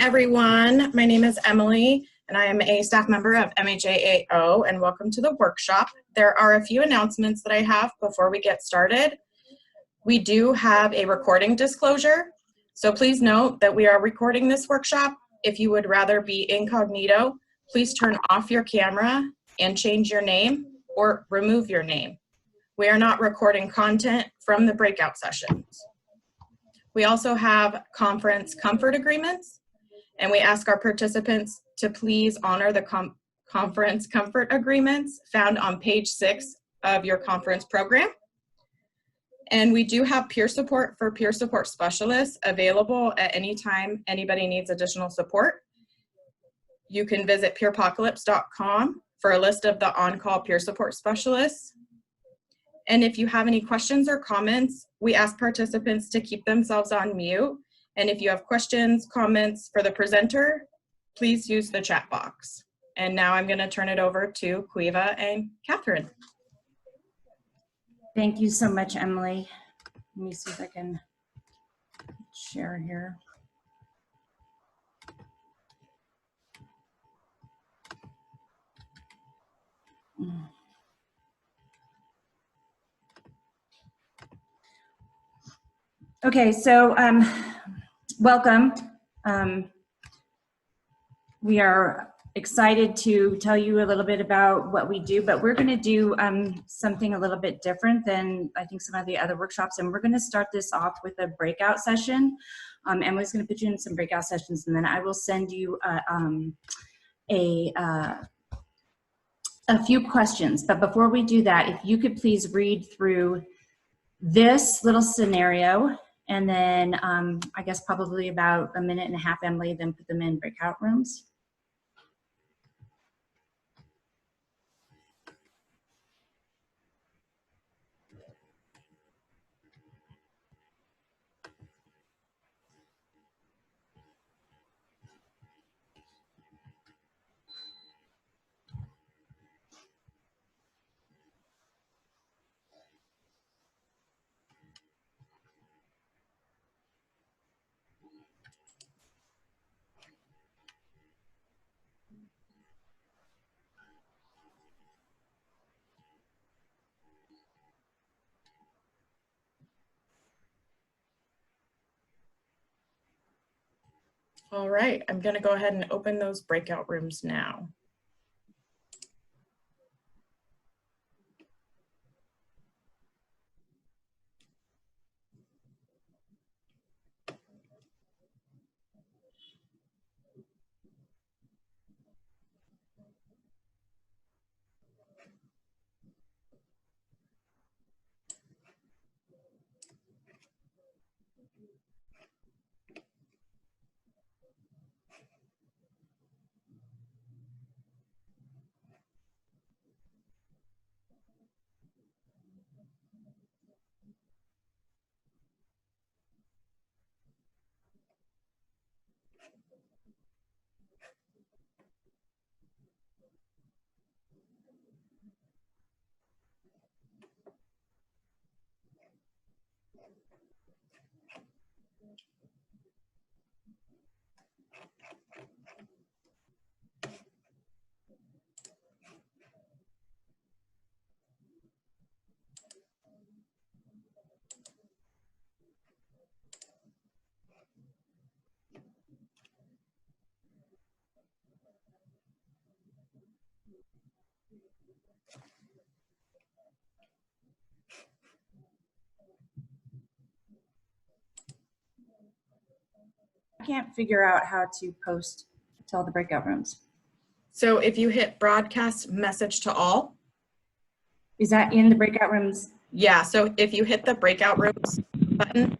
Everyone, my name is Emily and I am a staff member of MHAAO, and welcome to the workshop. There are a few announcements that I have before we get started. We do have a recording disclosure, so please note that we are recording this workshop. If you would rather be incognito, please turn off your camera and change your name or remove your name. We are not recording content from the breakout sessions. We also have conference comfort agreements, and we ask our participants to please honor the conference comfort agreements found on page 6 of your conference program. And we do have peer support for peer support specialists available at any time anybody needs additional support. You can visit peerpocalypse.com for a list of the on-call peer support specialists. And if you have any questions or comments, we ask participants to keep themselves on mute. And if you have questions, comments for the presenter, please use the chat box. And now I'm going to turn it over to Queva and Kathryn. Thank you so much, Emily. Let me see if I can share here. Okay, so welcome. We are excited to tell you a little bit about what we do, but we're going to do something a little bit different than I think some of the other workshops, and we're going to start this off with a breakout session. Emily's going to put you in some breakout sessions, and then I will send you a few questions. But before we do that, if you could please read through this little scenario, and then I guess probably about a minute and a half, Emily, then put them in breakout rooms. All right, I'm going to go ahead and open those breakout rooms now. I can't figure out how to post to all the breakout rooms. So if you hit broadcast message to all. Is that in the breakout rooms? Yeah, so if you hit the breakout rooms button.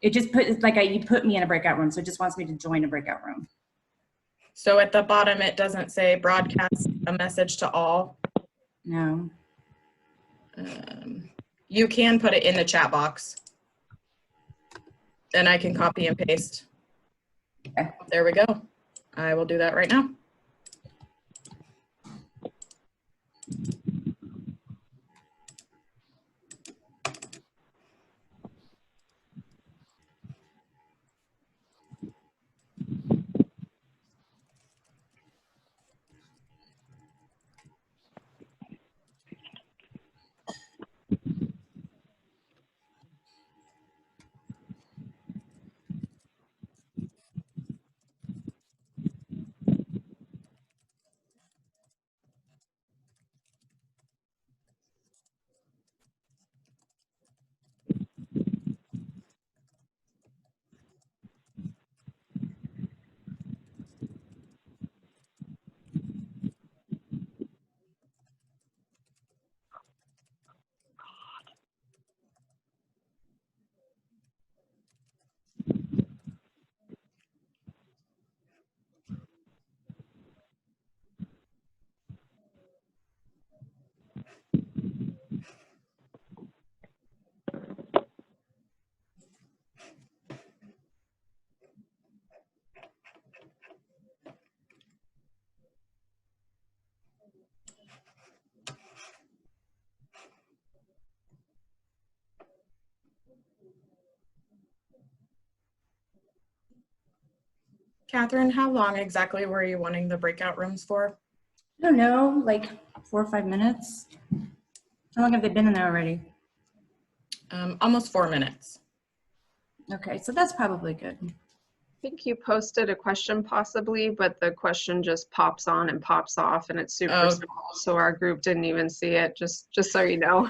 It just put, it's like you put me in a breakout room, so it just wants me to join a breakout room. So at the bottom, it doesn't say broadcast a message to all. No. You can put it in the chat box. And I can copy and paste. Okay. There we go. I will do that right now. Kathryn, how long exactly were you wanting the breakout rooms for? I don't know, like 4 or 5 minutes. How long have they been in there already? Almost 4 minutes. Okay, so that's probably good. I think you posted a question possibly, but the question just pops on and pops off and it's super small. So our group didn't even see it, just so you know.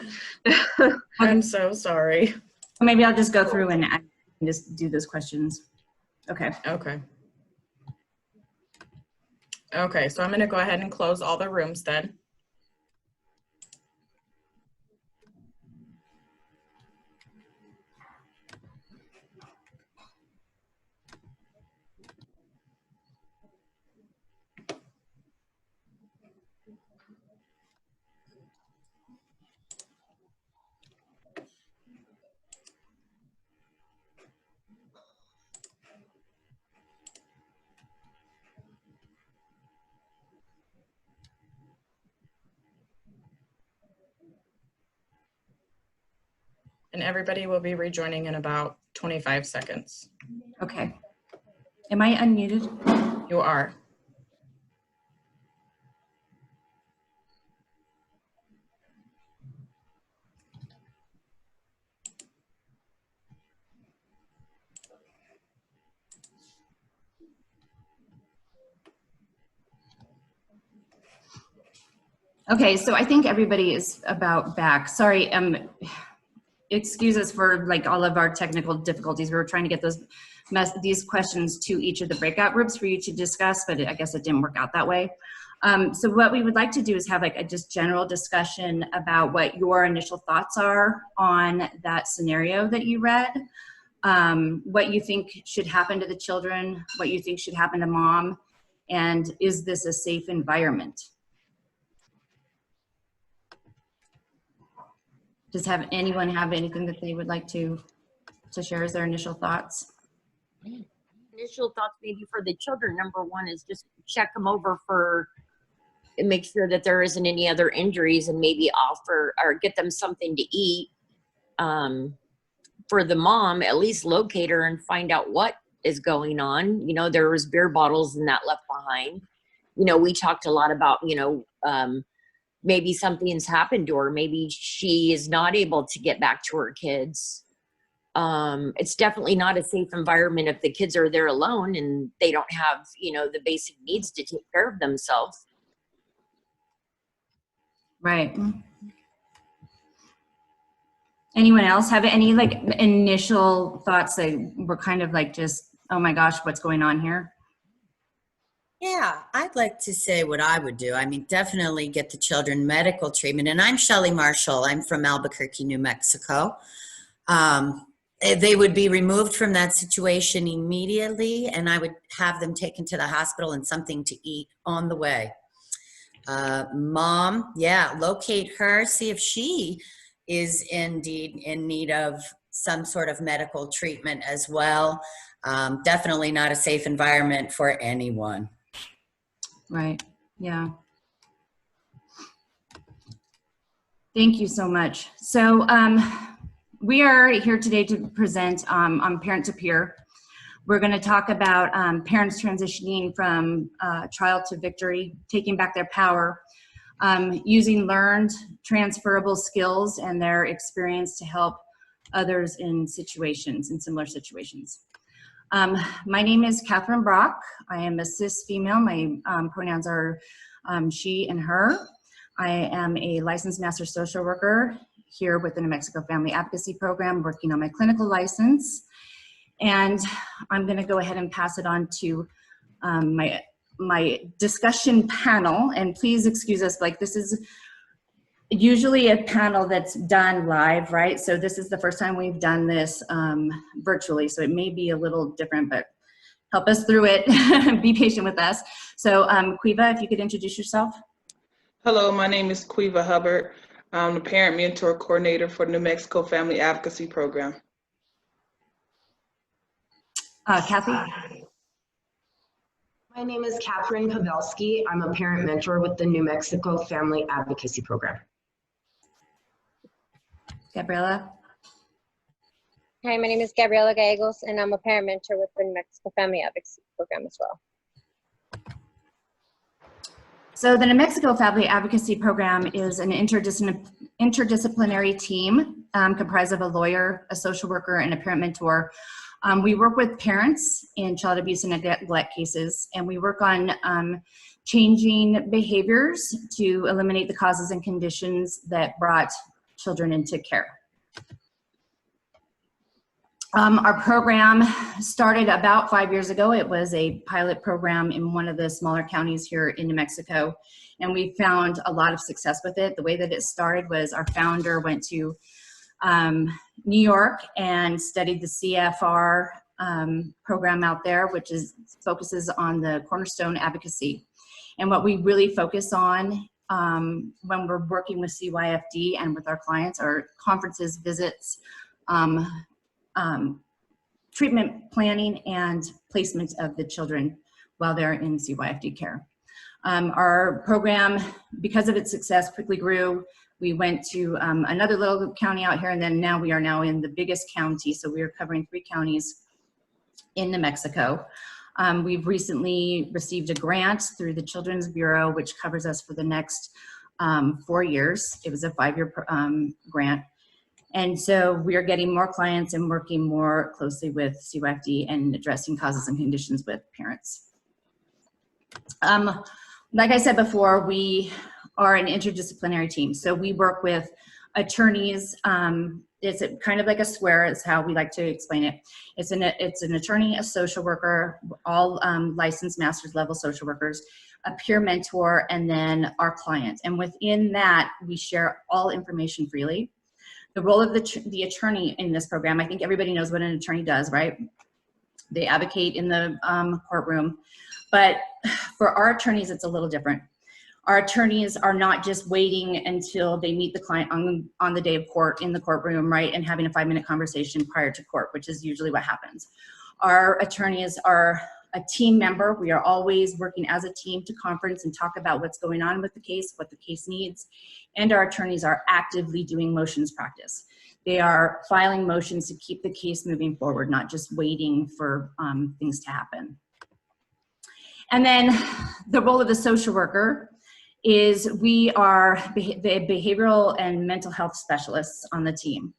I'm so sorry. Maybe I'll just go through and just do those questions. Okay. Okay. Okay, so I'm going to go ahead and close all the rooms then. And everybody will be rejoining in about 25 seconds. Okay. Am I unmuted? You are. Okay, so I think everybody is about back. Sorry, excuse us for like all of our technical difficulties. We were trying to get these questions to each of the breakout groups for you to discuss, but I guess it didn't work out that way. So what we would like to do is have like a just general discussion about what your initial thoughts are on that scenario that you read, what you think should happen to the children, what you think should happen to mom, and is this a safe environment? Does anyone have anything that they would like to share as their initial thoughts? Initial thoughts maybe for the children, number one is just check them over and make sure that there isn't any other injuries and maybe offer or get them something to eat. For the mom, at least locate her and find out what is going on. You know, there was beer bottles and that left behind. You know, we talked a lot about, you know, maybe something's happened to her. Maybe she is not able to get back to her kids. It's definitely not a safe environment if the kids are there alone and they don't have, you know, the basic needs to take care of themselves. Right. Anyone else have any like initial thoughts that were kind of like just, oh my gosh, what's going on here? Yeah, I'd like to say what I would do. I mean, definitely get the children medical treatment. And I'm Shelley Marshall. I'm from Albuquerque, New Mexico. They would be removed from that situation immediately, and I would have them taken to the hospital and something to eat on the way. Mom, yeah, locate her, see if she is indeed in need of some sort of medical treatment as well. Definitely not a safe environment for anyone. Right. Yeah. Thank you so much. So we are here today to present on Parent to Peer. We're going to talk about parents transitioning from trial to victory, taking back their power, using learned transferable skills and their experience to help others in similar situations. My name is Kathryn Brock. I am a cis female. My pronouns are she and her. I am a licensed master social worker here with the New Mexico Family Advocacy Program, working on my clinical license. And I'm going to go ahead and pass it on to my discussion panel. And please excuse us, like this is usually a panel that's done live, right? So this is the first time we've done this virtually, so it may be a little different, but help us through it. Be patient with us. So Queva, if you could introduce yourself. Hello, my name is Queva Hubbard. I'm the Parent Mentor Coordinator for the New Mexico Family Advocacy Program. Kathy? My name is Kathryn Pavelski. I'm a parent mentor with the New Mexico Family Advocacy Program. Gabriella? Hi, my name is Gabriela Gallegos, and I'm a parent mentor with the New Mexico Family Advocacy Program as well. So the New Mexico Family Advocacy Program is an interdisciplinary team comprised of a lawyer, a social worker, and a parent mentor. We work with parents in child abuse and neglect cases, and we work on changing behaviors to eliminate the causes and conditions that brought children into care. Our program started about 5 years ago. It was a pilot program in one of the smaller counties here in New Mexico, and we found a lot of success with it. The way that it started was our founder went to New York and studied the CFR program out there, which focuses on the cornerstone advocacy. And what we really focus on when we're working with CYFD and with our clients are conferences, visits, treatment planning, and placement of the children while they're in CYFD care. Our program, because of its success, quickly grew. We went to another little county out here, and then now we are now in the biggest county, so we are covering 3 counties in New Mexico. We've recently received a grant through the Children's Bureau, which covers us for the next 4 years. It was a 5-year grant. And so we are getting more clients and working more closely with CYFD and addressing causes and conditions with parents. Like I said before, we are an interdisciplinary team. So we work with attorneys. It's kind of like a square is how we like to explain it. It's an attorney, a social worker, all licensed master's level social workers, a peer mentor, and then our client. And within that, we share all information freely. The role of the attorney in this program, I think everybody knows what an attorney does, right? They advocate in the courtroom. But for our attorneys, it's a little different. Our attorneys are not just waiting until they meet the client on the day of court in the courtroom, right, and having a 5-minute conversation prior to court, which is usually what happens. Our attorneys are a team member. We are always working as a team to conference and talk about what's going on with the case, what the case needs, and our attorneys are actively doing motions practice. They are filing motions to keep the case moving forward, not just waiting for things to happen. And then the role of the social worker is we are the behavioral and mental health specialists on the team.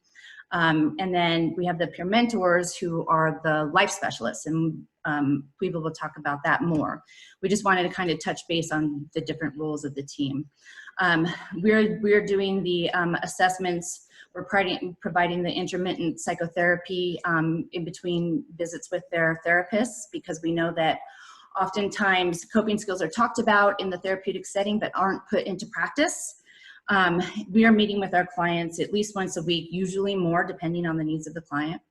And then we have the peer mentors who are the life specialists, and Queva will talk about that more. We just wanted to kind of touch base on the different roles of the team. We're doing the assessments. We're providing the intermittent psychotherapy in between visits with their therapists, because we know that oftentimes coping skills are talked about in the therapeutic setting but aren't put into practice. We are meeting with our clients at least once a week, usually more depending on the needs of the client.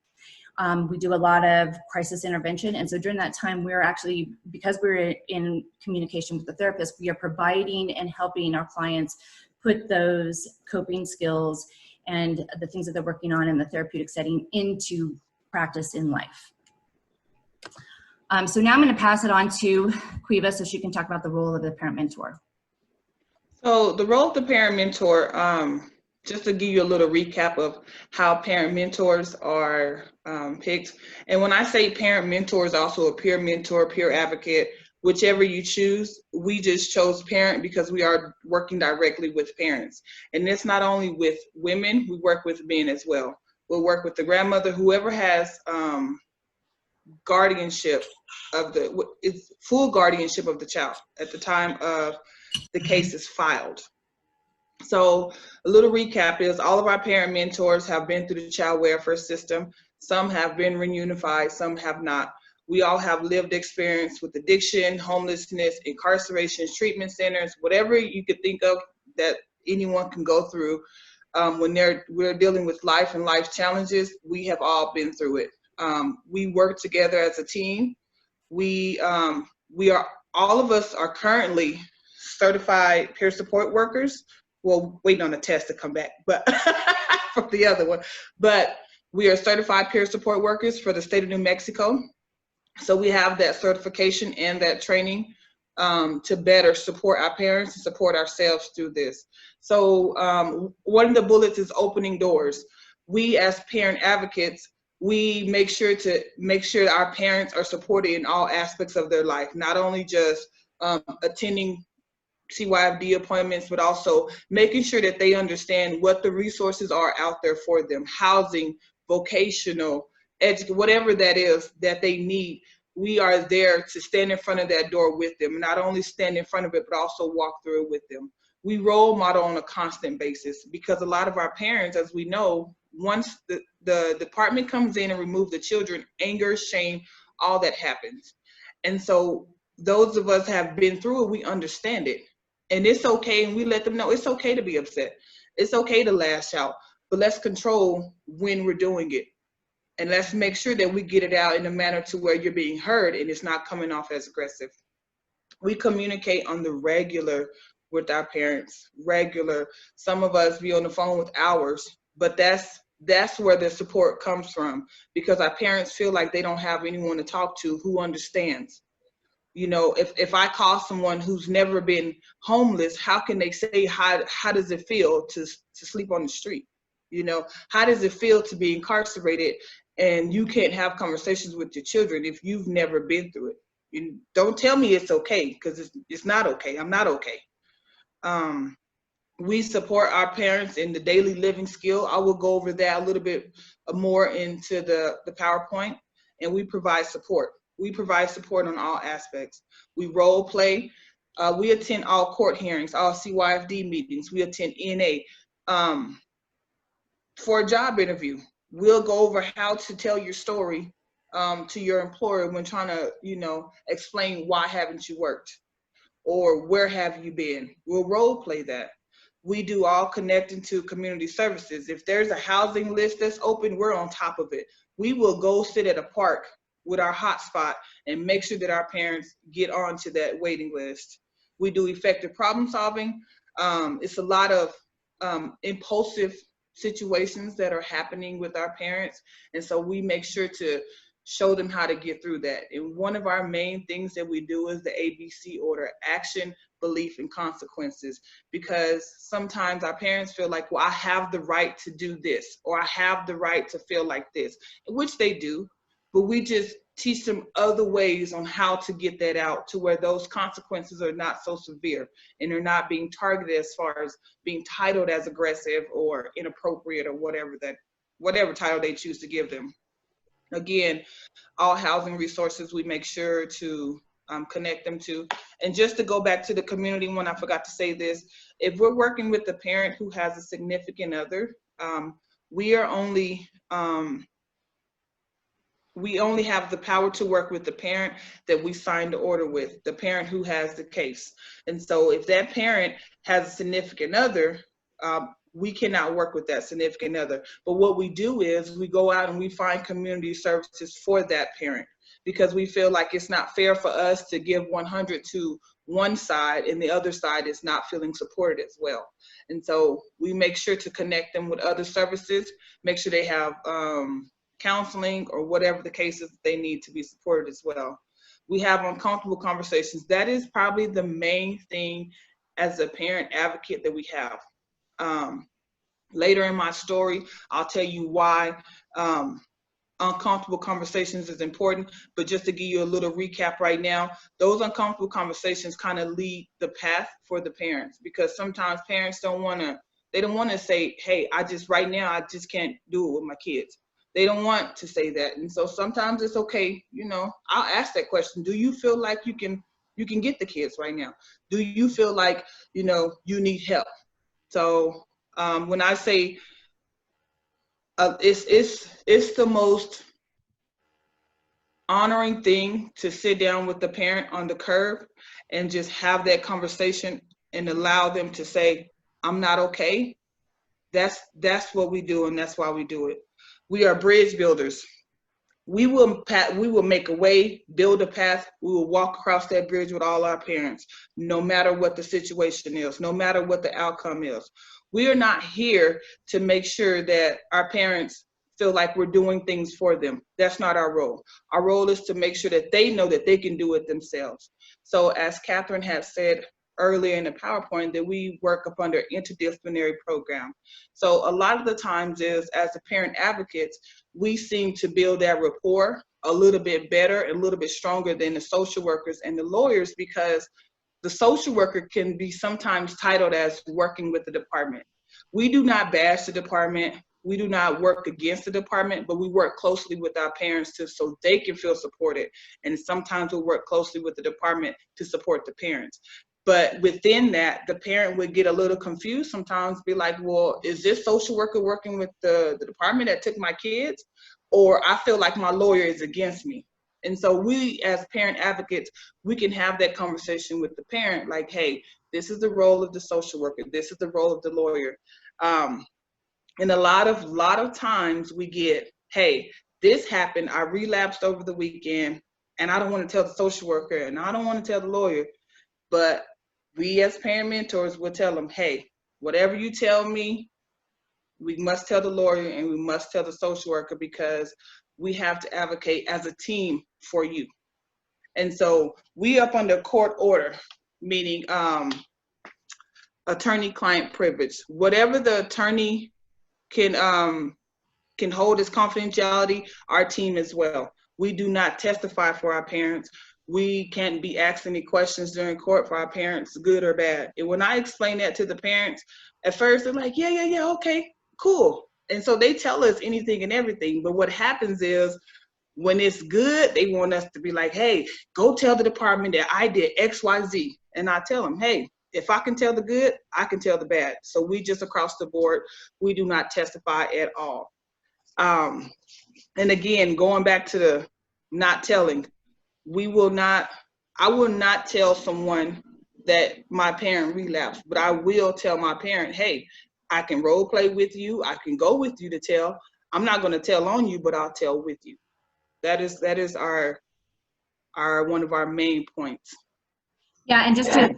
We do a lot of crisis intervention, and so during that time we're actually, because we're in communication with the therapist, we are providing and helping our clients put those coping skills and the things that they're working on in the therapeutic setting into practice in life. So now I'm going to pass it on to Queva so she can talk about the role of the parent mentor. So the role of the parent mentor, just to give you a little recap of how parent mentors are picked. And when I say parent mentor is also a peer mentor, peer advocate, whichever you choose. We just chose parent because we are working directly with parents. And it's not only with women, we work with men as well. We'll work with the grandmother, whoever has guardianship of it's full guardianship of the child at the time of the case is filed. So a little recap is all of our parent mentors have been through the child welfare system. Some have been reunified, some have not. We all have lived experience with addiction, homelessness, incarceration, treatment centers, whatever you could think of that anyone can go through when we're dealing with life and life challenges. We have all been through it. We work together as a team. All of us are currently certified peer support workers. Well, waiting on a test to come back, but from the other one. But we are certified peer support workers for the state of New Mexico. So we have that certification and that training to better support our parents and support ourselves through this. So one of the bullets is opening doors. We as parent advocates, We make sure our parents are supported in all aspects of their life, not only just attending CYFD appointments, but also making sure that they understand what the resources are out there for them, housing, vocational, whatever that is that they need. We are there to stand in front of that door with them, not only stand in front of it, but also walk through it with them. We role model on a constant basis, because a lot of our parents, as we know, once the department comes in and remove the children, anger, shame, all that happens. And so those of us have been through it, we understand it. And it's okay, and we let them know it's okay to be upset. It's okay to lash out, but let's control when we're doing it. And let's make sure that we get it out in a manner to where you're being heard and it's not coming off as aggressive. We communicate on the regular with our parents, regular. Some of us be on the phone with hours, but that's where the support comes from, because our parents feel like they don't have anyone to talk to who understands. You know, if I call someone who's never been homeless, how can they say, how does it feel to sleep on the street? You know, how does it feel to be incarcerated and you can't have conversations with your children if you've never been through it? You don't tell me it's okay, because it's not okay. I'm not okay. We support our parents in the daily living skill. I will go over that a little bit more into the PowerPoint, and we provide support. We provide support on all aspects. We role play. We attend all court hearings, all CYFD meetings. We attend NA. For a job interview, we'll go over how to tell your story to your employer when trying to, you know, explain why haven't you worked, or where have you been. We'll role play that. We do all connecting to community services. If there's a housing list that's open, we're on top of it. We will go sit at a park with our hotspot and make sure that our parents get onto that waiting list. We do effective problem solving. It's a lot of impulsive situations that are happening with our parents, and so we make sure to show them how to get through that. And one of our main things that we do is the ABC order: action, belief, and consequences. Because sometimes our parents feel like, well, I have the right to do this, or I have the right to feel like this, which they do, but we just teach them other ways on how to get that out to where those consequences are not so severe and they're not being targeted as far as being titled as aggressive or inappropriate, or whatever title they choose to give them. Again, all housing resources we make sure to connect them to. And just to go back to the community one, I forgot to say this: if we're working with a parent who has a significant other, we only have the power to work with the parent that we signed the order with, the parent who has the case. And so if that parent has a significant other, we cannot work with that significant other. But what we do is we go out and we find community services for that parent, because we feel like it's not fair for us to give 100 to one side and the other side is not feeling supported as well. And so we make sure to connect them with other services, make sure they have counseling or whatever the case is that they need to be supported as well. We have uncomfortable conversations. That is probably the main thing as a parent advocate that we have. Later in my story, I'll tell you why uncomfortable conversations is important, but just to give you a little recap right now, those uncomfortable conversations kind of lead the path for the parents, because sometimes parents don't want to say, hey, right now I just can't do it with my kids. They don't want to say that. And so sometimes it's okay, you know, I'll ask that question: do you feel like you can get the kids right now? Do you feel like, you know, you need help? So when I say it's the most honoring thing to sit down with the parent on the curb and just have that conversation and allow them to say, I'm not okay. That's what we do, and that's why we do it. We are bridge builders. We will make a way, build a path. We will walk across that bridge with all our parents, no matter what the situation is, no matter what the outcome is. We are not here to make sure that our parents feel like we're doing things for them. That's not our role. Our role is to make sure that they know that they can do it themselves. So as Kathryn has said, earlier in the PowerPoint that we work up under interdisciplinary program. So a lot of the times is, as the parent advocates, we seem to build that rapport a little bit better, a little bit stronger than the social workers and the lawyers, because the social worker can be sometimes titled as working with the department. We do not bash the department. We do not work against the department, but we work closely with our parents so they can feel supported. And sometimes we work closely with the department to support the parents. But within that, the parent would get a little confused sometimes, be like, well, is this social worker working with the department that took my kids? Or I feel like my lawyer is against me. And so we, as parent advocates, we can have that conversation with the parent, like, hey, this is the role of the social worker. This is the role of the lawyer. And a lot of times we get, hey, this happened, I relapsed over the weekend, and I don't want to tell the social worker, and I don't want to tell the lawyer. But we as parent mentors will tell them, hey, whatever you tell me, we must tell the lawyer and we must tell the social worker, because we have to advocate as a team for you. And so we up under court order, meaning attorney-client privilege. Whatever the attorney can hold as confidentiality, our team as well. We do not testify for our parents. We can't be asked any questions during court for our parents, good or bad. And when I explain that to the parents, at first they're like, yeah, okay, cool. And so they tell us anything and everything. But what happens is, when it's good, they want us to be like, hey, go tell the department that I did X, Y, Z. And I tell them, hey, if I can tell the good, I can tell the bad. So we just across the board, we do not testify at all. And again, going back to the not telling, I will not tell someone that my parent relapsed, but I will tell my parent, hey, I can role play with you. I can go with you to tell. I'm not going to tell on you, but I'll tell with you. That is our one of our main points. Yeah, and just to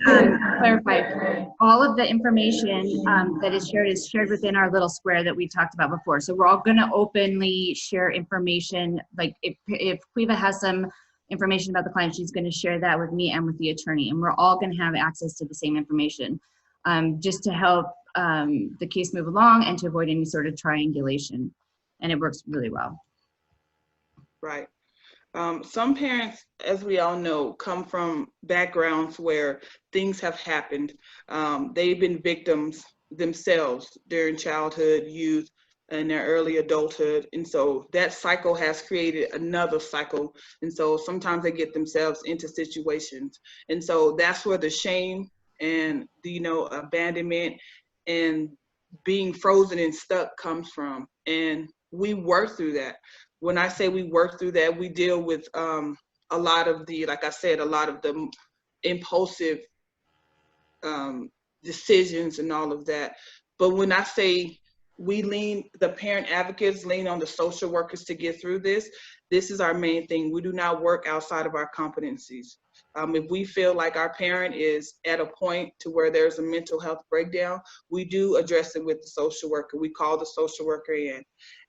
clarify, all of the information that is shared within our little square that we talked about before. So we're all going to openly share information. Like if Queva has some information about the client, she's going to share that with me and with the attorney, and we're all going to have access to the same information, just to help the case move along and to avoid any sort of triangulation. And it works really well. Right. Some parents, as we all know, come from backgrounds where things have happened. They've been victims themselves during childhood, youth, and their early adulthood. And so that cycle has created another cycle. And so sometimes they get themselves into situations. And so that's where the shame and the, abandonment and being frozen and stuck comes from. And we work through that. When I say we work through that, we deal with a lot of the, like I said, a lot of the impulsive decisions and all of that. But when I say the parent advocates lean on the social workers to get through this, this is our main thing. We do not work outside of our competencies. If we feel like our parent is at a point to where there's a mental health breakdown, we do address it with the social worker. We call the social worker in.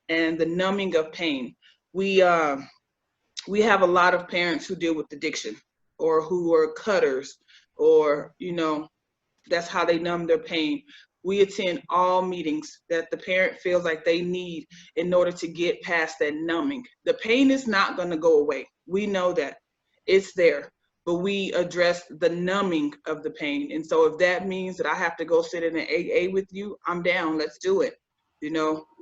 And the numbing of pain. We have a lot of parents who deal with addiction, or who are cutters, or, that's how they numb their pain. We attend all meetings that the parent feels like they need in order to get past that numbing. The pain is not going to go away. We know that. It's there. But we address the numbing of the pain. And so if that means that I have to go sit in an AA with you, I'm down. Let's do it.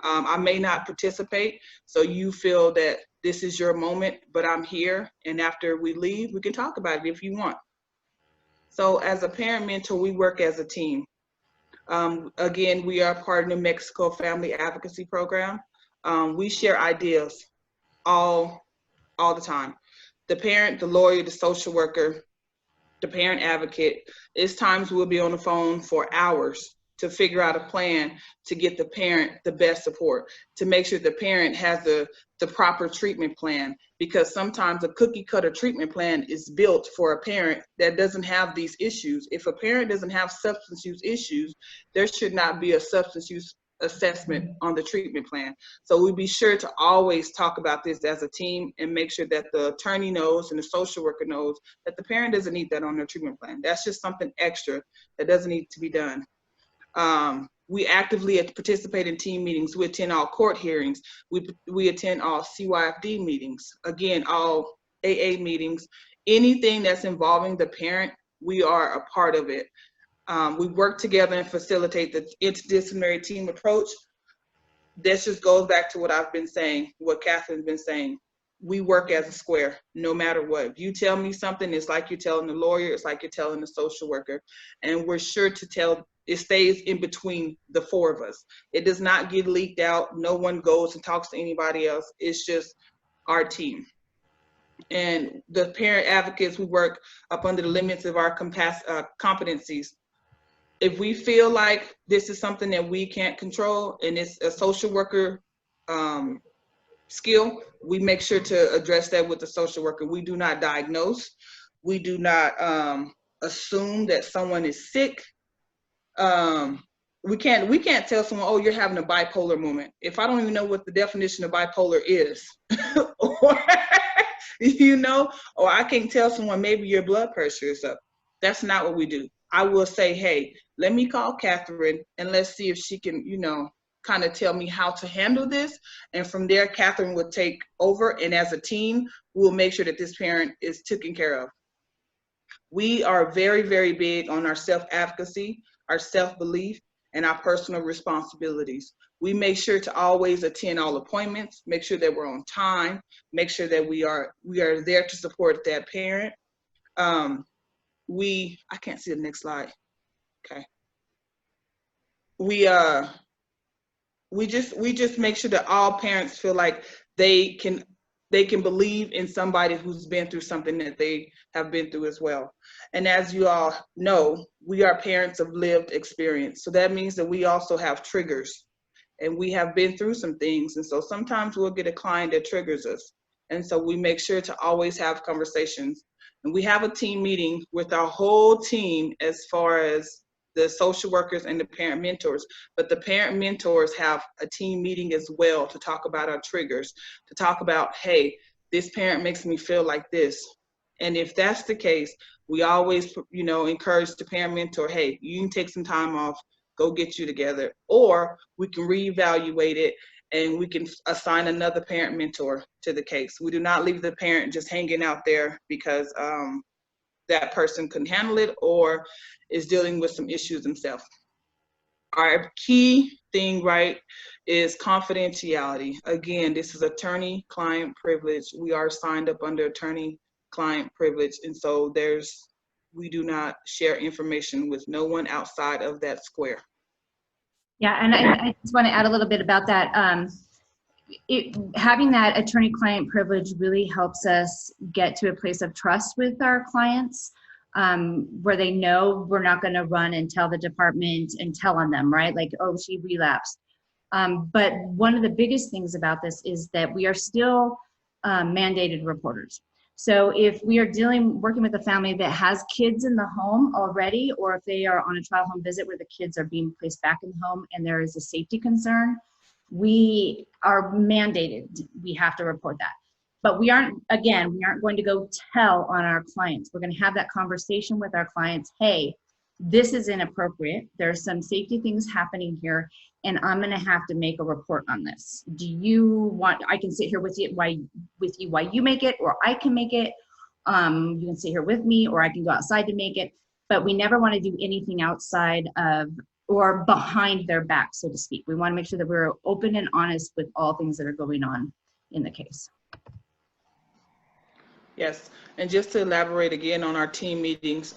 I may not participate, so you feel that this is your moment, but I'm here. And after we leave, we can talk about it if you want. So as a parent mentor, we work as a team. Again, we are part of New Mexico Family Advocacy Program. We share ideas all the time. The parent, the lawyer, the social worker, the parent advocate. It's times we'll be on the phone for hours to figure out a plan to get the parent the best support, to make sure the parent has the proper treatment plan, because sometimes a cookie cutter treatment plan is built for a parent that doesn't have these issues. If a parent doesn't have substance use issues, there should not be a substance use assessment on the treatment plan. So we be sure to always talk about this as a team and make sure that the attorney knows and the social worker knows that the parent doesn't need that on their treatment plan. That's just something extra that doesn't need to be done. We actively participate in team meetings. We attend all court hearings. We attend all CYFD meetings. Again, all AA meetings. Anything that's involving the parent, we are a part of it. We work together and facilitate the interdisciplinary team approach. This just goes back to what I've been saying, what Kathryn's been saying. We work as a square, no matter what. If you tell me something, it's like you're telling the lawyer, it's like you're telling the social worker. And we're sure to tell, it stays in between the four of us. It does not get leaked out. No one goes and talks to anybody else. It's just our team. And the parent advocates, we work up under the limits of our competencies. If we feel like this is something that we can't control and it's a social worker skill, we make sure to address that with the social worker. We do not diagnose. We do not assume that someone is sick. We can't tell someone, oh, you're having a bipolar moment. If I don't even know what the definition of bipolar is, or, you know, or I can't tell someone maybe your blood pressure is up. That's not what we do. I will say, hey, let me call Kathryn and let's see if she can, you know, kind of tell me how to handle this. And from there, Kathryn will take over. And as a team, we'll make sure that this parent is taken care of. We are very, very big on our self-advocacy, our self-belief, and our personal responsibilities. We make sure to always attend all appointments, make sure that we're on time, make sure that we are there to support that parent. I can't see the next slide. Okay. We just make sure that all parents feel like they can believe in somebody who's been through something that they have been through as well. And as you all know, we are parents of lived experience. So that means that we also have triggers and we have been through some things. And so sometimes we'll get a client that triggers us. And so we make sure to always have conversations. And we have a team meeting with our whole team as far as the social workers and the parent mentors, but the parent mentors have a team meeting as well to talk about our triggers, to talk about, hey, this parent makes me feel like this. And if that's the case, we always, you know, encourage the parent mentor, hey, you can take some time off, go get you together, or we can reevaluate it and we can assign another parent mentor to the case. We do not leave the parent just hanging out there because that person couldn't handle it or is dealing with some issues themselves. Our key thing, right, is confidentiality. Again, this is attorney-client privilege. We are signed up under attorney-client privilege, and so we do not share information with no one outside of that square. Yeah, and I just want to add a little bit about that. Having that attorney-client privilege really helps us get to a place of trust with our clients, where they know we're not going to run and tell the department and tell on them, right? Like, oh, she relapsed. But one of the biggest things about this is that we are still mandated reporters. So if we are working with a family that has kids in the home already, or if they are on a trial home visit where the kids are being placed back in the home and there is a safety concern, we are mandated, we have to report that. But we aren't going to go tell on our clients. We're going to have that conversation with our clients. Hey, this is inappropriate. There's some safety things happening here, and I'm going to have to make a report on this. Do you want, I can sit here with you while you make it, or I can make it. You can sit here with me, or I can go outside to make it. But we never want to do anything outside of or behind their back, so to speak. We want to make sure that we're open and honest with all things that are going on in the case. Yes, and just to elaborate again on our team meetings,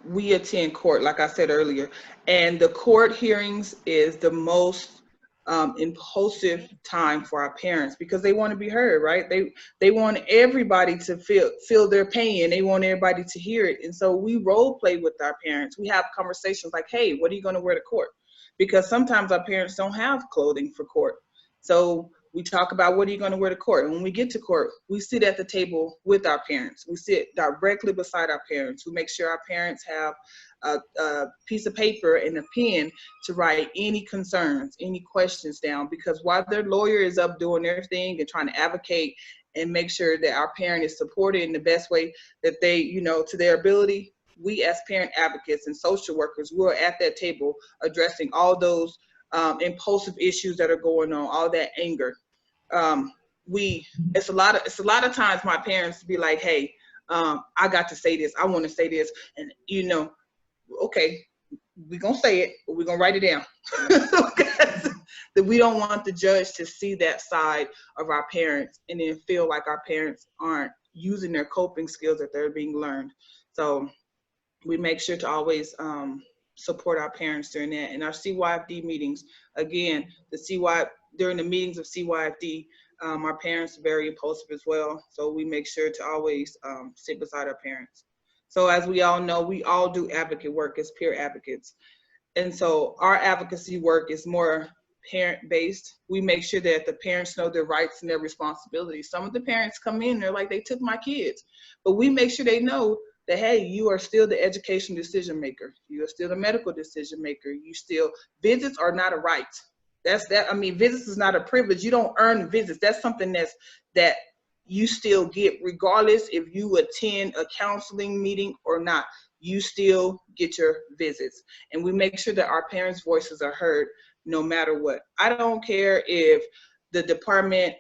we attend court, like I said earlier, and the court hearings is the most impulsive time for our parents because they want to be heard, right? They want everybody to feel their pain. They want everybody to hear it. And so we role play with our parents. We have conversations like, hey, what are you going to wear to court? Because sometimes our parents don't have clothing for court. So We talk about what are you going to wear to court. And when we get to court, we sit at the table with our parents. We sit directly beside our parents. We make sure our parents have a piece of paper and a pen to write any concerns, any questions down, because while their lawyer is up doing their thing and trying to advocate and make sure that our parent is supported in the best way that they, you know, to their ability, we as parent advocates and social workers, we're at that table addressing all those impulsive issues that are going on, all that anger. It's a lot of times my parents be like, hey, I got to say this, I want to say this, and you know, okay, we're gonna say it, but we're gonna write it down. That we don't want the judge to see that side of our parents and then feel like our parents aren't using their coping skills that they're being learned. So we make sure to always support our parents during that. And our CYFD meetings, again, during the meetings of CYFD, our parents are very impulsive as well. So we make sure to always sit beside our parents. So as we all know, we all do advocate work as peer advocates. And so our advocacy work is more parent-based. We make sure that the parents know their rights and their responsibilities. Some of the parents come in, they're like, they took my kids. But we make sure they know that, hey, you are still the education decision maker. You are still the medical decision maker. Visits are not a right. Visits is not a privilege. You don't earn visits. That's something that you still get regardless if you attend a counseling meeting or not. You still get your visits. And we make sure that our parents' voices are heard no matter what. I don't care if the department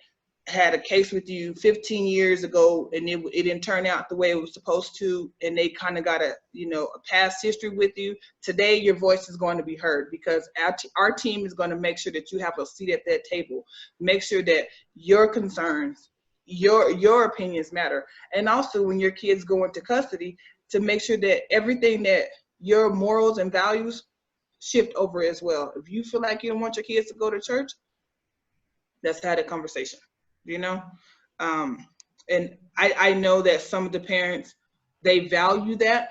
had a case with you 15 years ago and it didn't turn out the way it was supposed to, and they kind of got a past history with you. Today your voice is going to be heard, because our team is going to make sure that you have a seat at that table, make sure that your concerns, your opinions matter. And also when your kids go into custody, to make sure that everything that your morals and values shift over as well. If you feel like you don't want your kids to go to church, let's have a conversation, you know? And I know that some of the parents, they value that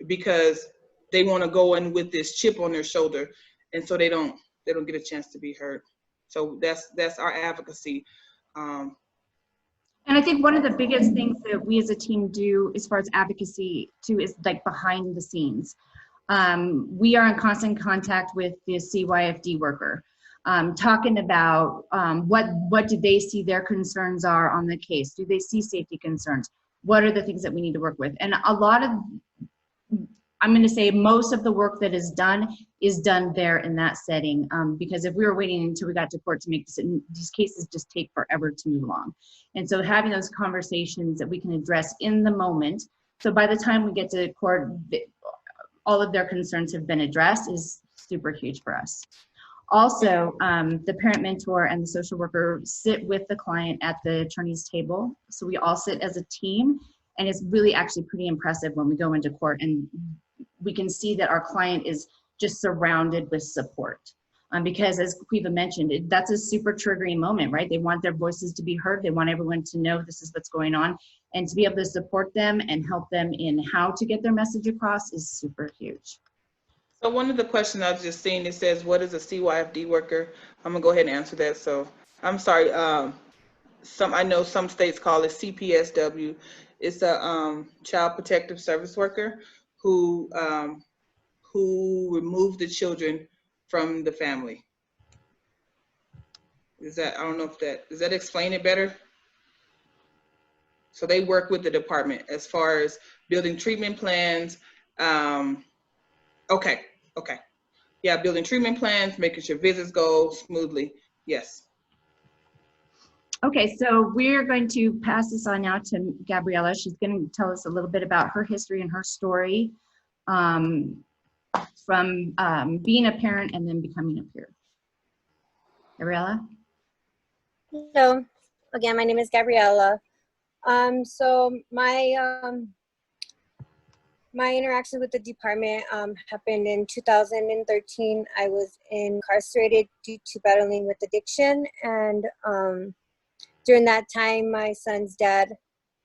because they want to go in with this chip on their shoulder, and so they don't get a chance to be heard. So that's our advocacy. And I think one of the biggest things that we as a team do as far as advocacy too is like behind the scenes. We are in constant contact with the CYFD worker, talking about what do they see their concerns are on the case? Do they see safety concerns? What are the things that we need to work with? And a lot of, I'm going to say most of the work that is done there in that setting, because if we were waiting until we got to court to make decisions, these cases just take forever to move along. And so having those conversations that we can address in the moment, so by the time we get to court, all of their concerns have been addressed, is super huge for us. Also, the parent mentor and the social worker sit with the client at the attorney's table. So we all sit as a team, and it's really actually pretty impressive when we go into court and we can see that our client is just surrounded with support. Because as Queva mentioned, that's a super triggering moment, right? They want their voices to be heard. They want everyone to know this is what's going on, and to be able to support them and help them in how to get their message across is super huge. So one of the questions I was just seeing, it says, what is a CYFD worker? I'm gonna go ahead and answer that. So I'm sorry, I know some states call it CPSW. It's a child protective service worker who removed the children from the family. Does that explain it better? So they work with the department as far as building treatment plans. Okay. Yeah, building treatment plans, making sure visits go smoothly. Yes. Okay, so we're going to pass this on now to Gabriella. She's going to tell us a little bit about her history and her story from being a parent and then becoming a peer. Gabriella? Hello, again, my name is Gabriella. So my interaction with the department happened in 2013. I was incarcerated due to battling with addiction, and during that time, my son's dad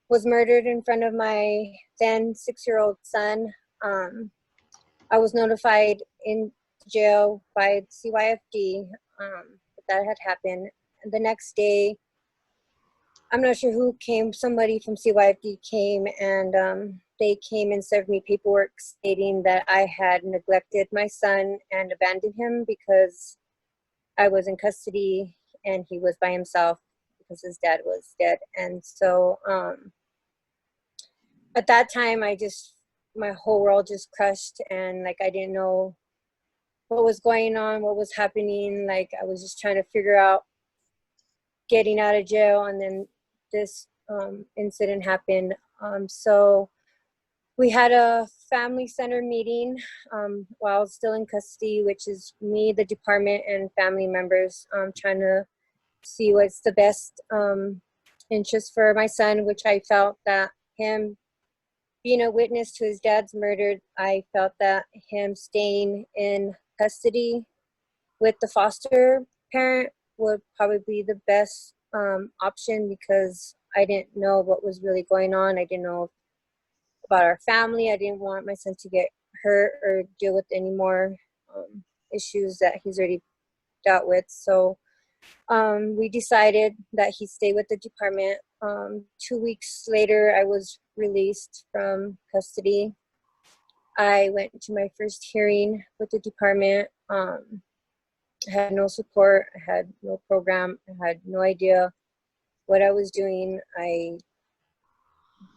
was murdered in front of my then 6-year-old son. I was notified in jail by CYFD that had happened, the next day, I'm not sure who came, somebody from CYFD came, and they came and served me paperwork stating that I had neglected my son and abandoned him because I was in custody and he was by himself because his dad was dead. And so at that time, my whole world just crushed, and like I didn't know what was going on, what was happening. Like I was just trying to figure out getting out of jail, and then this incident happened. So we had a family center meeting while still in custody, which is me, the department, and family members trying to see what's the best interest for my son, which I felt that him being a witness to his dad's murder, I felt that him staying in custody with the foster parent would probably be the best option, because I didn't know what was really going on. I didn't know about our family. I didn't want my son to get hurt or deal with any more issues that he's already dealt with. So we decided that he stay with the department. 2 weeks later, I was released from custody. I went to my first hearing with the department. I had no support. I had no program. I had no idea what I was doing. I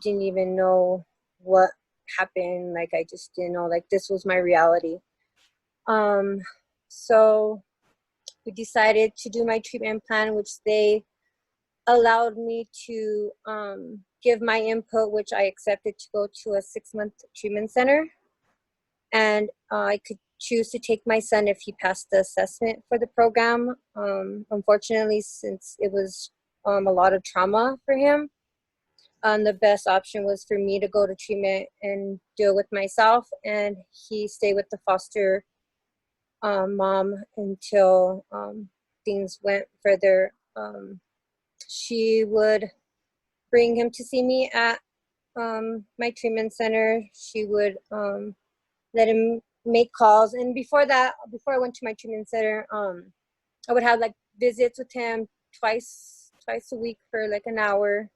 didn't even know what happened. Like I just didn't know, like this was my reality. So we decided to do my treatment plan, which they allowed me to give my input, which I accepted to go to a 6-month treatment center. And I could choose to take my son if he passed the assessment for the program. Unfortunately, since it was a lot of trauma for him, the best option was for me to go to treatment and deal with myself, and he stayed with the foster mom until things went further. She would bring him to see me at my treatment center. She would let him make calls. And before that, before I went to my treatment center, I would have like visits with him twice a week for like an hour,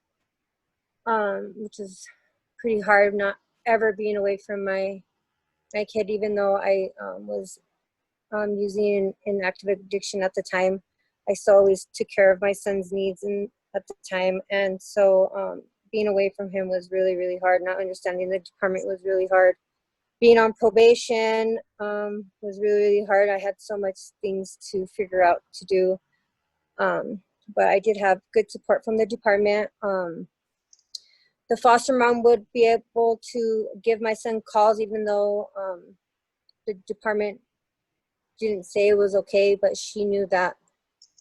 which is pretty hard, not ever being away from my kid, even though I was using an active addiction at the time. I still always took care of my son's needs at the time. And so being away from him was really, really hard. Not understanding the department was really hard. Being on probation was really, really hard. I had so much things to figure out to do. But I did have good support from the department. The foster mom would be able to give my son calls, even though the department didn't say it was okay, but she knew that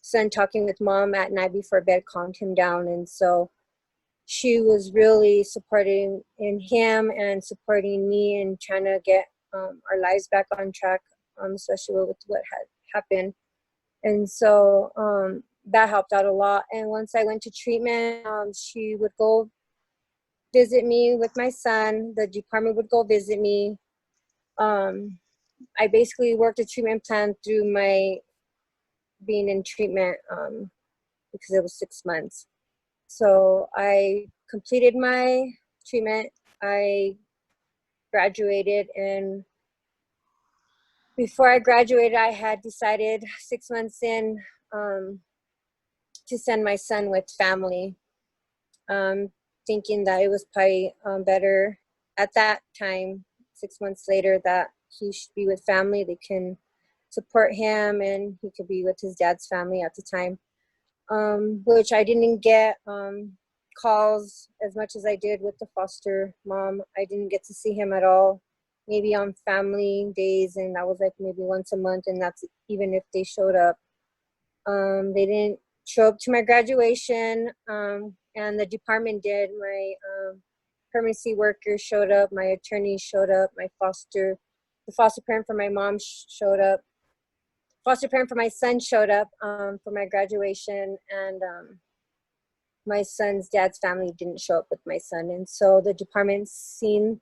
son talking with mom at night before bed calmed him down. And so she was really supporting in him and supporting me and trying to get our lives back on track, especially with what had happened. And so that helped out a lot. And once I went to treatment, she would go visit me with my son. The department would go visit me. I basically worked a treatment plan through my being in treatment because it was 6 months. So I completed my treatment. I graduated, and before I graduated, I had decided 6 months in to send my son with family, thinking that it was probably better at that time, 6 months later, that he should be with family. They can support him and he could be with his dad's family at the time, which I didn't get calls as much as I did with the foster mom. I didn't get to see him at all, maybe on family days, and that was like maybe once a month, and that's even if they showed up. They didn't show up to my graduation, and the department did. My permanency worker showed up, my attorney showed up, the foster parent for my mom showed up, foster parent for my son showed up for my graduation, and my son's dad's family didn't show up with my son. And so the department seen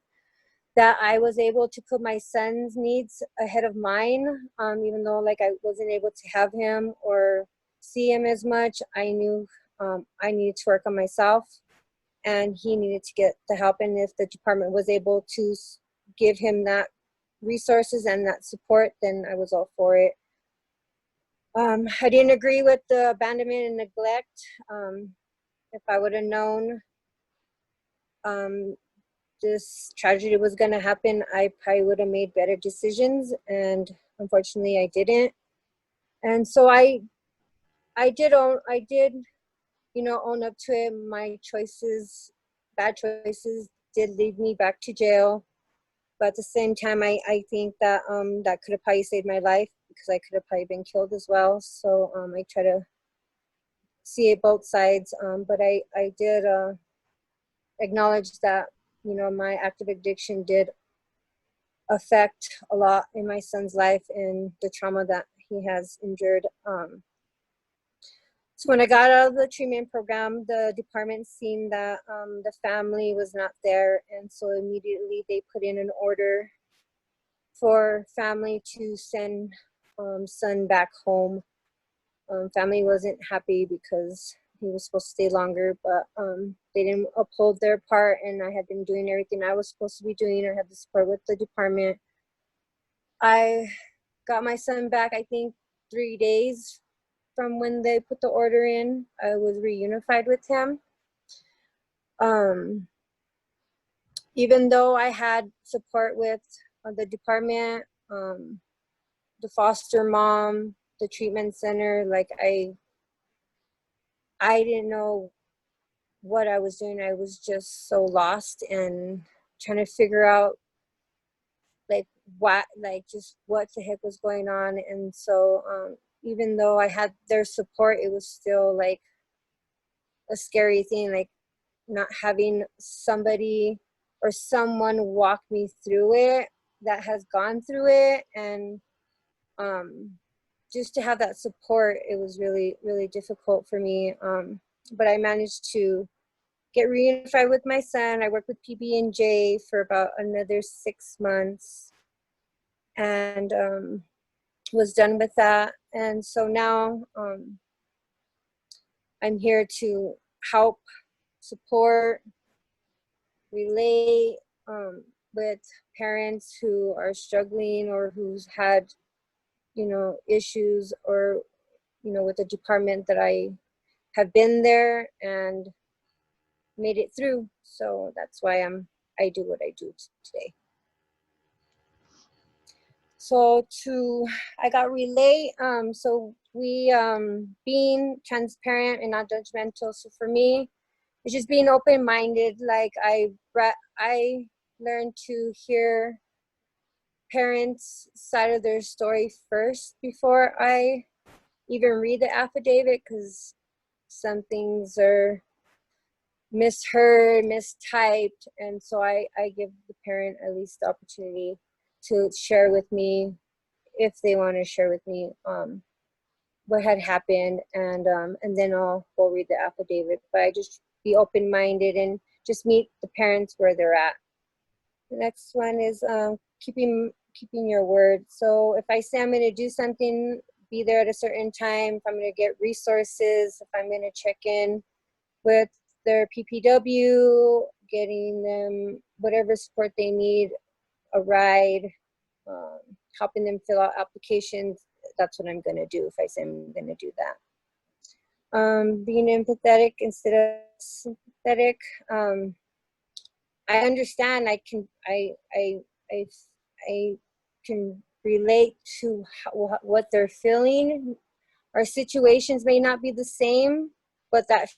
that I was able to put my son's needs ahead of mine, even though like I wasn't able to have him or see him as much. I knew I needed to work on myself, and he needed to get the help. And if the department was able to give him that resources and that support, then I was all for it. I didn't agree with the abandonment and neglect. If I would have known this tragedy was going to happen, I probably would have made better decisions, and unfortunately I didn't. And so I did own up to it. My choices, bad choices, did lead me back to jail. But at the same time, I think that that could have probably saved my life, because I could have probably been killed as well. So I try to see it both sides. But I did acknowledge that, my active addiction did affect a lot in my son's life and the trauma that he has endured. So when I got out of the treatment program, the department seen that the family was not there, and so immediately they put in an order for family to send son back home. Family wasn't happy because he was supposed to stay longer, but they didn't uphold their part, and I had been doing everything I was supposed to be doing. I had the support with the department. I got my son back, I think, 3 days from when they put the order in. I was reunified with him. Even though I had support with the department, the foster mom, the treatment center, like I didn't know what I was doing. I was just so lost and trying to figure out what the heck was going on. And so even though I had their support, it was still like a scary thing, like not having somebody or someone walk me through it that has gone through it. And just to have that support, it was really, really difficult for me. But I managed to get reunified with my son. I worked with PB&J for about another 6 months, and was done with that. And so now I'm here to help, support, relate with parents who are struggling or who's had, issues, or, with the department that I have been there and made it through. So that's why I do what I do today. So I got relate. So we being transparent and not judgmental. So for me, it's just being open-minded. Like I learned to hear parents' side of their story first before I even read the affidavit, because some things are misheard, mistyped, and so I give the parent at least the opportunity to share with me, if they want to share with me, what had happened, and then I'll go read the affidavit. But I just be open-minded and just meet the parents where they're at. The next one is keeping your word. So if I say I'm going to do something, be there at a certain time. If I'm going to get resources, if I'm going to check in with their PPW, getting them whatever support they need, a ride, helping them fill out applications, that's what I'm going to do if I say I'm going to do that. Being empathetic instead of sympathetic. I understand. I can relate to what they're feeling. Our situations may not be the same, but that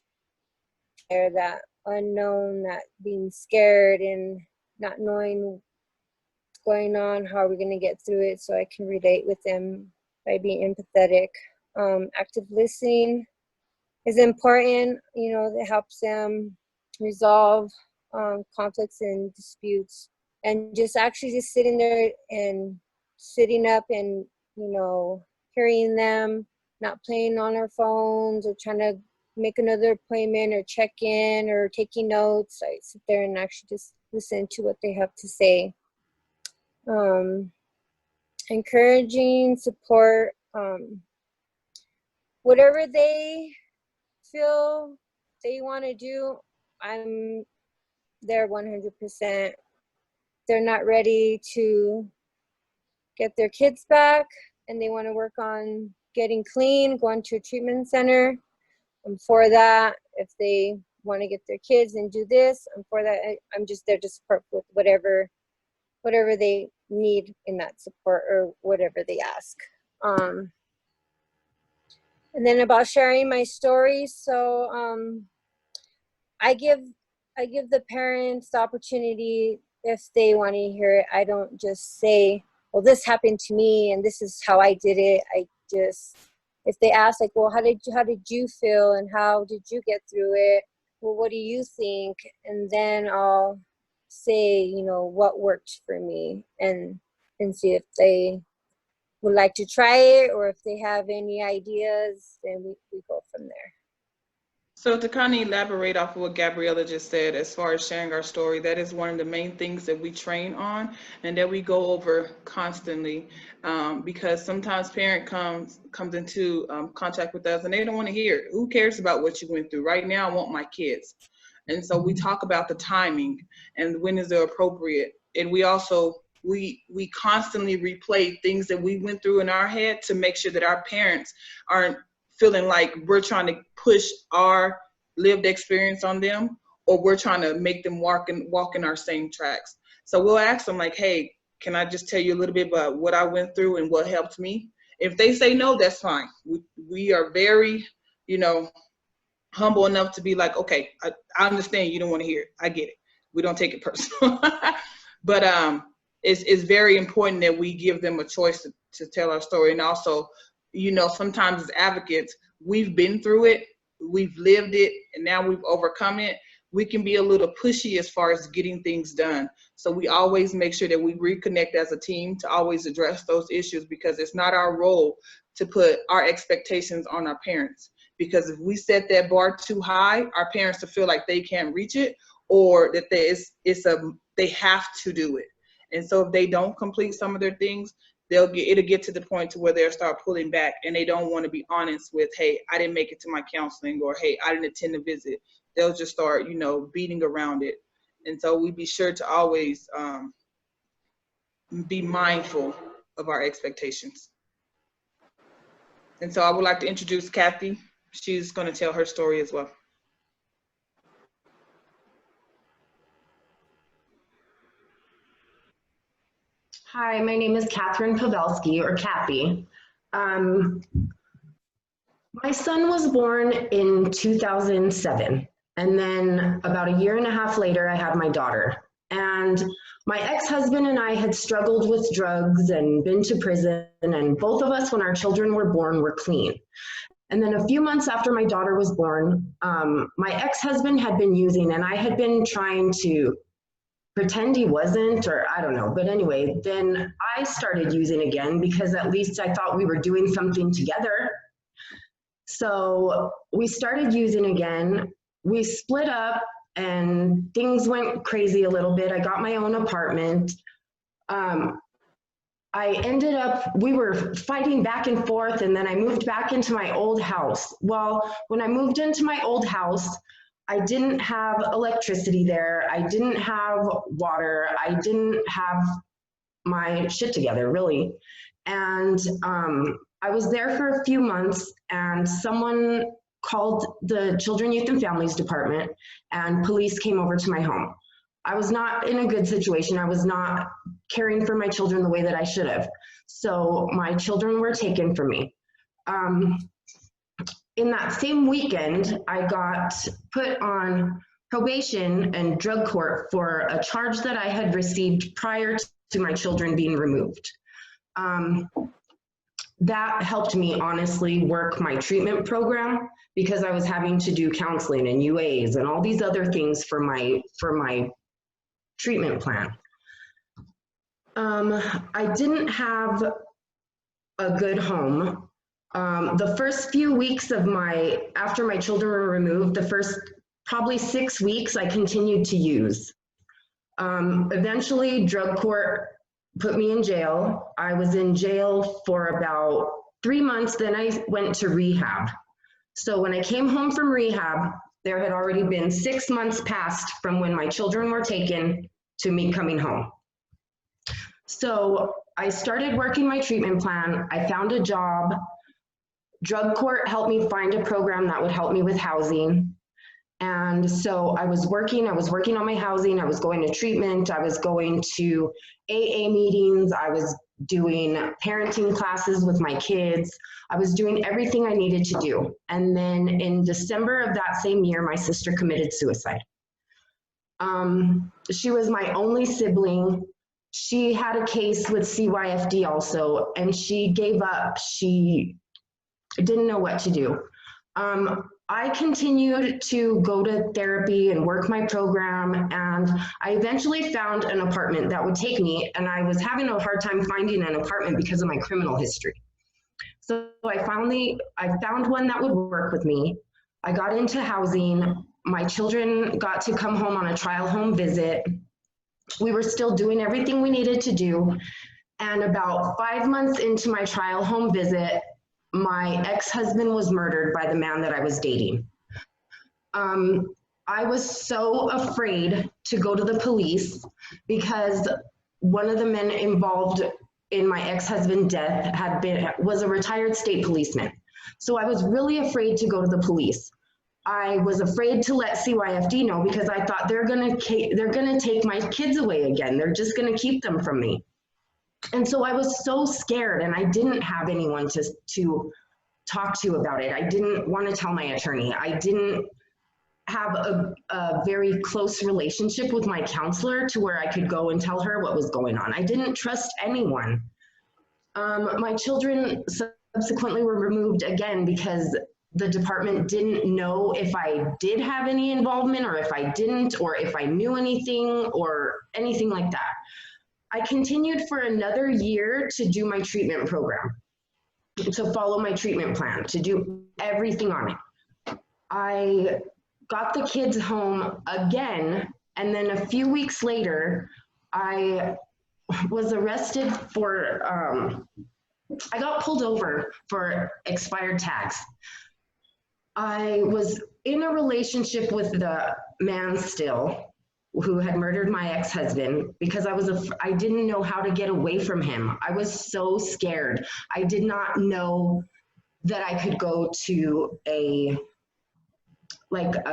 unknown, that being scared and not knowing what's going on, how are we going to get through it, so I can relate with them by being empathetic. Active listening is important. It helps them resolve conflicts and disputes, and just sitting there and sitting up and hearing them, not playing on our phones or trying to make another appointment or check in or taking notes. I sit there and actually just listen to what they have to say. Encouraging support. whatever they feel they want to do, I'm there 100%. They're not ready to get their kids back and they want to work on getting clean, going to a treatment center. I'm for that. If they want to get their kids and do this, I'm for that. I'm just there to support with whatever they need in that support or whatever they ask. And then about sharing my story. So I give the parents the opportunity if they want to hear it. I don't just say, well, this happened to me and this is how I did it. I just, if they ask like, well, how did you feel and how did you get through it? Well, what do you think? And then I'll say, you know, what worked for me and see if they would like to try it or if they have any ideas, then we go from there. So to kind of elaborate off of what Gabriella just said, as far as sharing our story, that is one of the main things that we train on and that we go over constantly, because sometimes parent comes into contact with us and they don't want to hear it. Who cares about what you went through? Right now, I want my kids. And so we talk about the timing and when is it appropriate. And we also, we constantly replay things that we went through in our head to make sure that our parents aren't feeling like we're trying to push our lived experience on them, or we're trying to make them walk in our same tracks. So we'll ask them like, hey, can I just tell you a little bit about what I went through and what helped me? If they say no, that's fine. We are very, you know, humble enough to be like, okay, I understand you don't want to hear it. I get it. We don't take it personal. But it's very important that we give them a choice to tell our story. And also, you know, sometimes as advocates, we've been through it, we've lived it, and now we've overcome it. We can be a little pushy as far as getting things done. So we always make sure that we reconnect as a team to always address those issues, because it's not our role to put our expectations on our parents. Because if we set that bar too high, our parents will feel like they can't reach it, or that they have to do it. And so if they don't complete some of their things, it'll get to the point to where they'll start pulling back, and they don't want to be honest with, hey, I didn't make it to my counseling, or hey, I didn't attend the visit. They'll just start, you know, beating around it. And so we be sure to always be mindful of our expectations. And so I would like to introduce Kathy. She's going to tell her story as well. Hi, my name is Kathryn Pavelski, or Kathy. My son was born in 2007, and then about a year and a half later, I had my daughter. And my ex-husband and I had struggled with drugs and been to prison, and both of us, when our children were born, were clean. And then a few months after my daughter was born, my ex-husband had been using, and I had been trying to pretend he wasn't, or I don't know. But anyway, then I started using again, because at least I thought we were doing something together. So we started using again. We split up and things went crazy a little bit. I got my own apartment. I ended up, we were fighting back and forth, and then I moved back into my old house. Well, when I moved into my old house, I didn't have electricity there. I didn't have water. I didn't have my shit together, really. And I was there for a few months, and someone called the Children, Youth, and Families Department, and police came over to my home. I was not in a good situation. I was not caring for my children the way that I should have. So my children were taken from me. In that same weekend, I got put on probation and drug court for a charge that I had received prior to my children being removed. That helped me honestly work my treatment program, because I was having to do counseling and UAs and all these other things for my treatment plan. I didn't have a good home. The first few weeks of after my children were removed, the first probably 6 weeks, I continued to use. Eventually, drug court put me in jail. I was in jail for about 3 months, then I went to rehab. So when I came home from rehab, there had already been 6 months passed from when my children were taken to me coming home. So I started working my treatment plan. I found a job. Drug court helped me find a program that would help me with housing. And so I was working on my housing. I was going to treatment. I was going to AA meetings. I was doing parenting classes with my kids. I was doing everything I needed to do. And then in December of that same year, my sister committed suicide. She was my only sibling. She had a case with CYFD also, and she gave up. She didn't know what to do. I continued to go to therapy and work my program, and I eventually found an apartment that would take me, and I was having a hard time finding an apartment because of my criminal history. So I found one that would work with me. I got into housing. My children got to come home on a trial home visit. We were still doing everything we needed to do. And about 5 months into my trial home visit, my ex-husband was murdered by the man that I was dating. I was so afraid to go to the police because one of the men involved in my ex-husband's death was a retired state policeman. So I was really afraid to go to the police. I was afraid to let CYFD know because I thought they're gonna take my kids away again. They're just gonna keep them from me. And so I was so scared, and I didn't have anyone to talk to about it. I didn't want to tell my attorney. I didn't have a very close relationship with my counselor to where I could go and tell her what was going on. I didn't trust anyone. My children subsequently were removed again because the department didn't know if I did have any involvement or if I didn't, or if I knew anything or anything like that. I continued for another year to do my treatment program, to follow my treatment plan, to do everything on it. I got the kids home again, and then a few weeks later, I was arrested for, I got pulled over for expired tags. I was in a relationship with the man still, who had murdered my ex-husband, because I didn't know how to get away from him. I was so scared. I did not know that I could go to a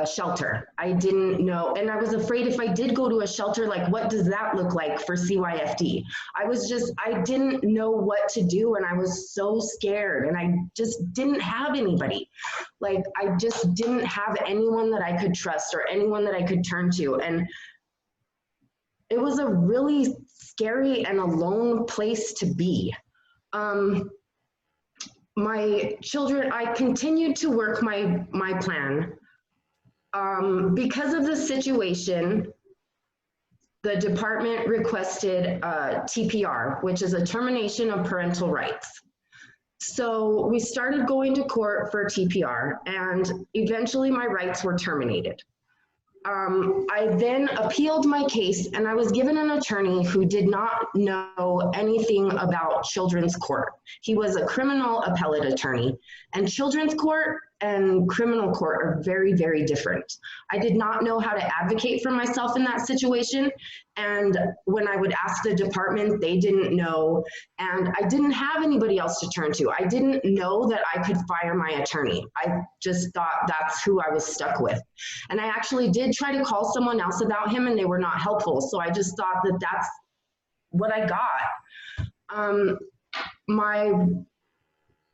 shelter. I didn't know, and I was afraid if I did go to a shelter, what does that look like for CYFD? I didn't know what to do, and I was so scared, and I just didn't have anybody. I just didn't have anyone that I could trust or anyone that I could turn to, and it was a really scary and alone place to be. My children, I continued to work my plan. Because of the situation, the department requested TPR, which is a termination of parental rights. So we started going to court for TPR, and eventually my rights were terminated. I then appealed my case, and I was given an attorney who did not know anything about children's court. He was a criminal appellate attorney, and children's court and criminal court are very, very different. I did not know how to advocate for myself in that situation, and when I would ask the department, they didn't know, and I didn't have anybody else to turn to. I didn't know that I could fire my attorney. I just thought that's who I was stuck with. And I actually did try to call someone else about him, and they were not helpful, so I just thought that that's what I got.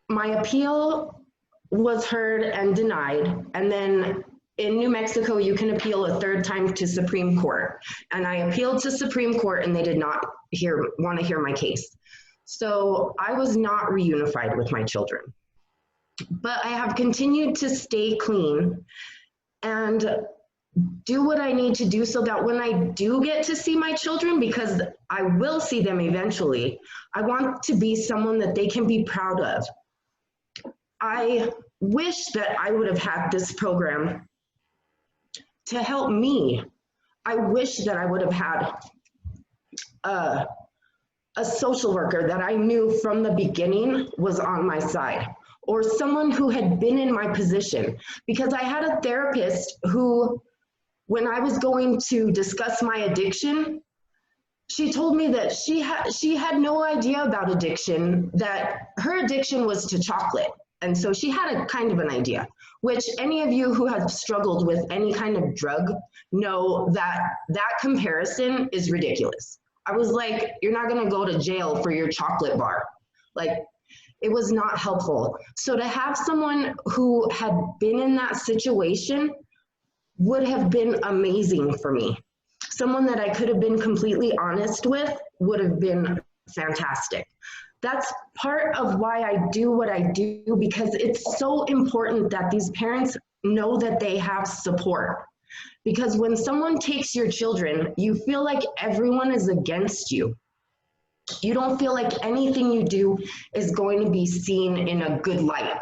My appeal was heard and denied, and then in New Mexico you can appeal a third time to Supreme Court, and I appealed to Supreme Court, and they did not want to hear my case. So I was not reunified with my children, but I have continued to stay clean and do what I need to do so that when I do get to see my children, because I will see them eventually, I want to be someone that they can be proud of. I wish that I would have had this program to help me. I wish that I would have had a social worker that I knew from the beginning was on my side, or someone who had been in my position. Because I had a therapist who, when I was going to discuss my addiction, she told me that she had no idea about addiction, that her addiction was to chocolate. And so she had a kind of an idea, which any of you who have struggled with any kind of drug know that that comparison is ridiculous. I was like, you're not gonna go to jail for your chocolate bar. Like, it was not helpful. So to have someone who had been in that situation would have been amazing for me. Someone that I could have been completely honest with would have been fantastic. That's part of why I do what I do, because it's so important that these parents know that they have support. Because when someone takes your children, you feel like everyone is against you. You don't feel like anything you do is going to be seen in a good light,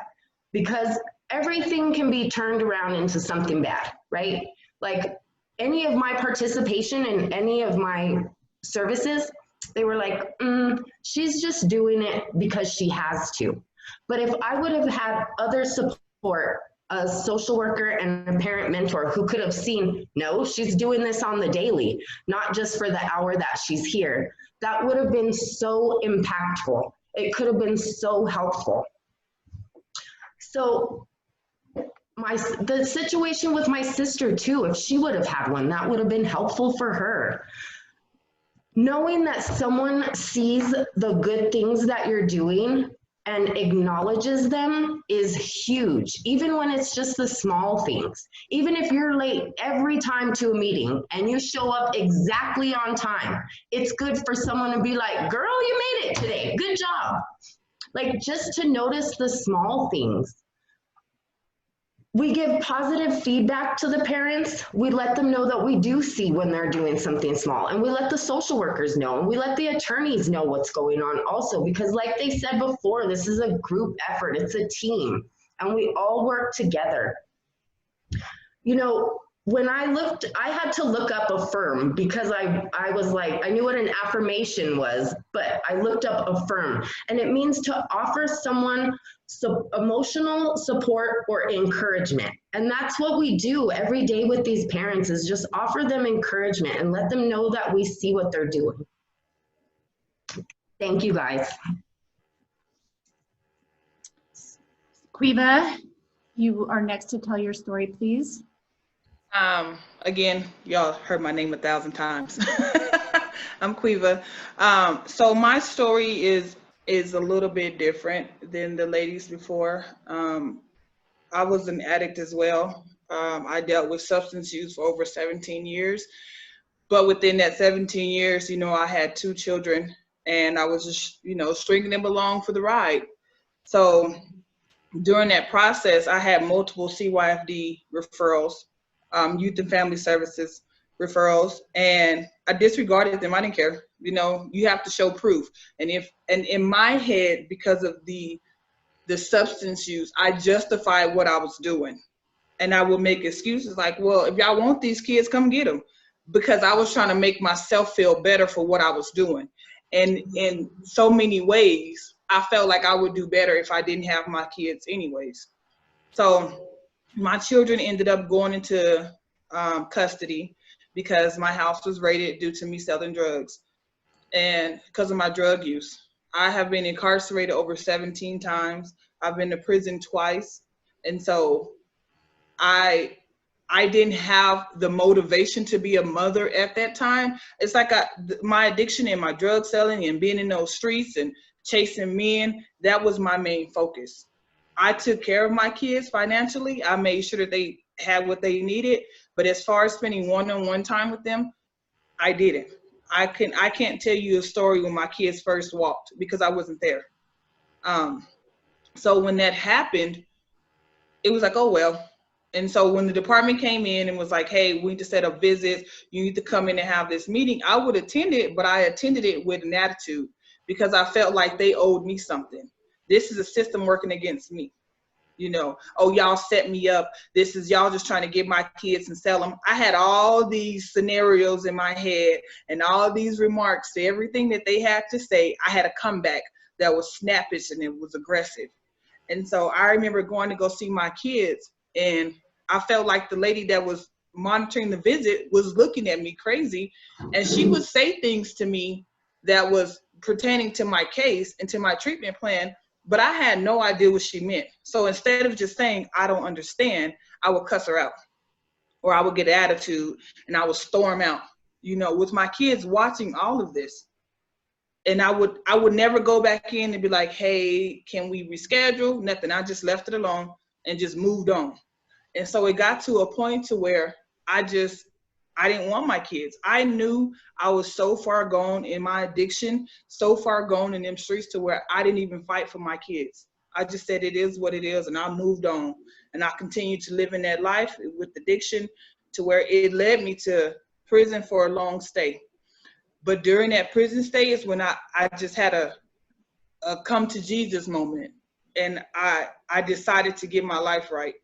because everything can be turned around into something bad, right? Like, any of my participation in any of my services, they were like, she's just doing it because she has to. But if I would have had other support, a social worker and a parent mentor who could have seen, no, she's doing this on the daily, not just for the hour that she's here, that would have been so impactful. It could have been so helpful. So the situation with my sister too, if she would have had one, that would have been helpful for her. Knowing that someone sees the good things that you're doing and acknowledges them is huge, even when it's just the small things. Even if you're late every time to a meeting and you show up exactly on time, it's good for someone to be like, girl, you made it today, good job. Like, just to notice the small things. We give positive feedback to the parents. We let them know that we do see when they're doing something small, and we let the social workers know, and we let the attorneys know what's going on also, because like they said before, this is a group effort, it's a team, and we all work together. You know, when I looked, I had to look up affirm, because I was like, I knew what an affirmation was, but I looked up affirm, and it means to offer someone emotional support or encouragement. And that's what we do every day with these parents, is just offer them encouragement and let them know that we see what they're doing. Thank you, guys. Queva, you are next to tell your story, please. Again, y'all heard my name 1,000 times. I'm Queva. So my story is a little bit different than the ladies before. I was an addict as well. I dealt with substance use for over 17 years. But within that 17 years, you know, I had 2 children, and I was just, you know, stringing them along for the ride. So during that process, I had multiple CYFD referrals, youth and family services referrals, and I disregarded them. I didn't care. You know, you have to show proof. And in my head, because of the substance use, I justified what I was doing. And I would make excuses like, well, if y'all want these kids, come get them. Because I was trying to make myself feel better for what I was doing. And in so many ways, I felt like I would do better if I didn't have my kids anyways. So my children ended up going into custody because my house was raided due to me selling drugs and because of my drug use. I have been incarcerated over 17 times. I've been to prison twice. And so I didn't have the motivation to be a mother at that time. It's like my addiction and my drug selling and being in those streets and chasing men, that was my main focus. I took care of my kids financially. I made sure that they had what they needed. But as far as spending one-on-one time with them, I didn't. I can't tell you a story when my kids first walked because I wasn't there. So when that happened, it was like, oh, well. And so when the department came in and was like, hey, we need to set up visits, you need to come in and have this meeting, I would attend it, but I attended it with an attitude because I felt like they owed me something. This is a system working against me. You know, oh, y'all set me up. This is y'all just trying to get my kids and sell them. I had all these scenarios in my head and all these remarks to everything that they had to say. I had a comeback that was snappish and it was aggressive. And so I remember going to go see my kids, and I felt like the lady that was monitoring the visit was looking at me crazy, and she would say things to me that was pertaining to my case and to my treatment plan, but I had no idea what she meant. So instead of just saying, I don't understand, I would cuss her out, or I would get attitude and I would storm out, you know, with my kids watching all of this. And I would never go back in and be like, hey, can we reschedule? Nothing. I just left it alone and just moved on. And so it got to a point to where I didn't want my kids. I knew I was so far gone in my addiction, so far gone in them streets to where I didn't even fight for my kids. I just said it is what it is, and I moved on. And I continued to live in that life with addiction to where it led me to prison for a long stay. But during that prison stay is when I just had a come to Jesus moment. And I decided to get my life right.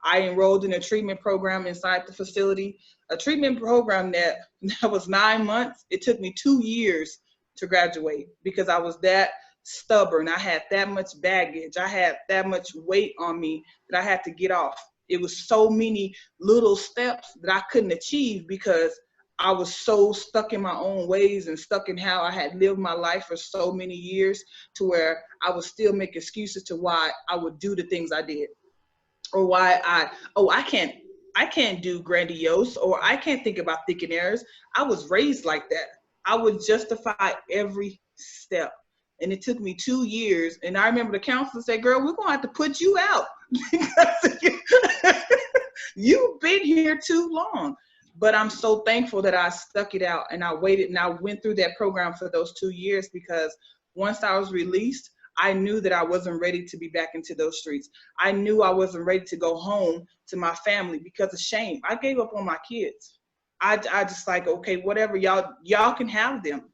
I enrolled in a treatment program inside the facility, a treatment program that was 9 months. It took me 2 years to graduate because I was that stubborn. I had that much baggage. I had that much weight on me that I had to get off. It was so many little steps that I couldn't achieve because I was so stuck in my own ways and stuck in how I had lived my life for so many years to where I would still make excuses to why I would do the things I did, or why I can't do grandiose, or I can't think about thinking errors. I was raised like that. I would justify every step. And it took me 2 years. And I remember the counselor said, girl, we're gonna have to put you out because you've been here too long. But I'm so thankful that I stuck it out and I waited and I went through that program for those 2 years, because once I was released, I knew that I wasn't ready to be back into those streets. I knew I wasn't ready to go home to my family because of shame. I gave up on my kids. I just like, okay, whatever, y'all can have them.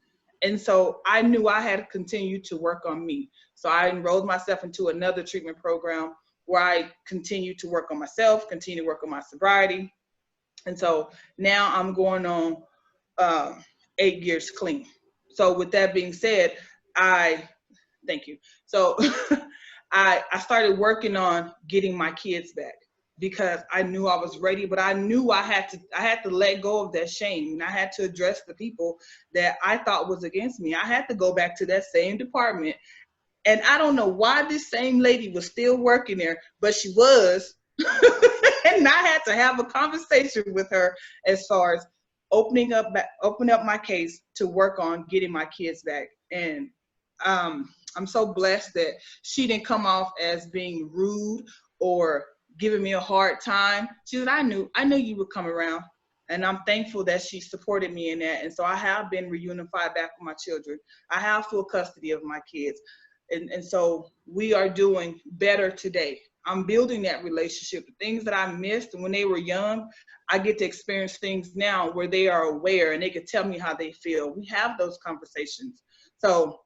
And so I knew I had to continue to work on me. So I enrolled myself into another treatment program where I continued to work on myself, continue to work on my sobriety. And so now I'm going on 8 years clean. So with that being said, thank you. So I started working on getting my kids back because I knew I was ready, but I knew I had to let go of that shame, and I had to address the people that I thought was against me. I had to go back to that same department. And I don't know why this same lady was still working there, but she was. And I had to have a conversation with her as far as opening up my case to work on getting my kids back. And I'm so blessed that she didn't come off as being rude or giving me a hard time. She said, I knew you would come around. And I'm thankful that she supported me in that. And so I have been reunified back with my children. I have full custody of my kids. And so we are doing better today. I'm building that relationship. The things that I missed when they were young, I get to experience things now where they are aware and they can tell me how they feel. We have those conversations. So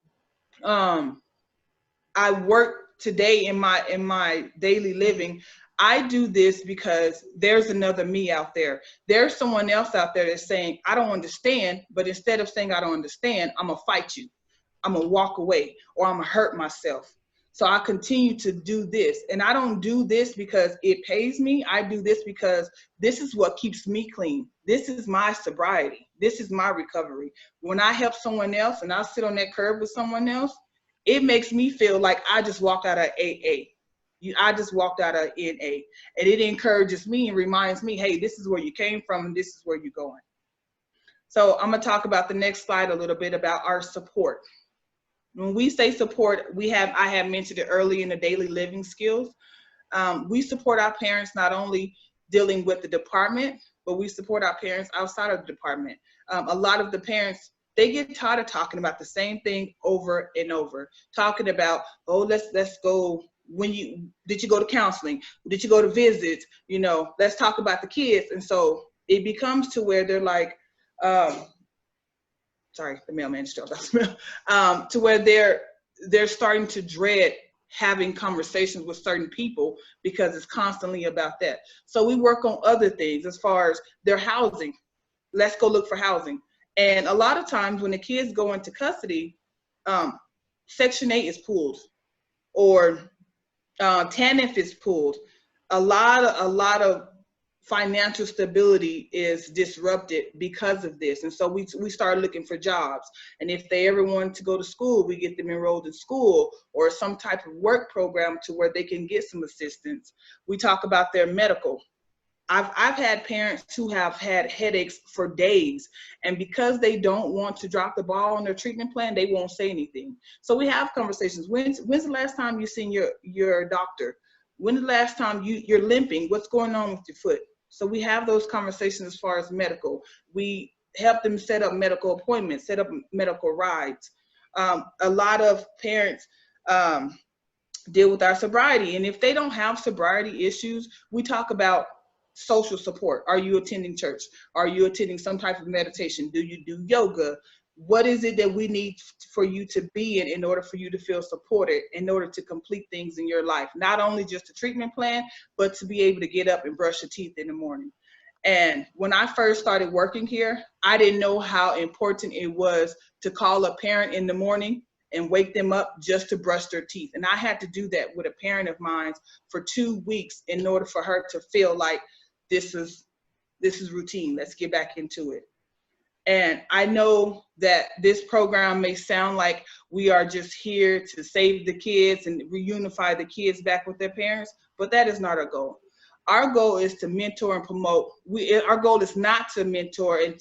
I work today in my daily living. I do this because there's another me out there. There's someone else out there that's saying, I don't understand, but instead of saying I don't understand, I'm gonna fight you. I'm gonna walk away, or I'm gonna hurt myself. So I continue to do this. And I don't do this because it pays me. I do this because this is what keeps me clean. This is my sobriety. This is my recovery. When I help someone else and I sit on that curb with someone else, it makes me feel like I just walked out of AA. I just walked out of NA. And it encourages me and reminds me, hey, this is where you came from and this is where you're going. So I'm gonna talk about the next slide a little bit about our support. When we say support, I have mentioned it early in the daily living skills. We support our parents not only dealing with the department, but we support our parents outside of the department. A lot of the parents, they get tired of talking about the same thing over and over. Talking about, oh, let's go. Did you go to counseling? Did you go to visits? You know, let's talk about the kids. And so it becomes to where they're like, sorry, the mailman just dropped off the mail. To where they're starting to dread having conversations with certain people because it's constantly about that. So we work on other things as far as their housing. Let's go look for housing. And a lot of times when the kids go into custody, Section 8 is pulled, or TANF is pulled. A lot of financial stability is disrupted because of this. And so we start looking for jobs. And if they ever want to go to school, we get them enrolled in school or some type of work program to where they can get some assistance. We talk about their medical. I've had parents who have had headaches for days, and because they don't want to drop the ball on their treatment plan, they won't say anything. So we have conversations. When's the last time you seen your doctor? When's the last time you're limping? What's going on with your foot? So we have those conversations as far as medical. We help them set up medical appointments, set up medical rides. A lot of parents deal with our sobriety, and if they don't have sobriety issues, we talk about social support. Are you attending church? Are you attending some type of meditation? Do you do yoga? What is it that we need for you to be in order for you to feel supported, in order to complete things in your life? Not only just a treatment plan, but to be able to get up and brush your teeth in the morning. And when I first started working here, I didn't know how important it was to call a parent in the morning and wake them up just to brush their teeth. And I had to do that with a parent of mine for 2 weeks in order for her to feel like this is routine. Let's get back into it. And I know that this program may sound like we are just here to save the kids and reunify the kids back with their parents, but that is not our goal. Our goal is to mentor and promote. Our goal is not to mentor and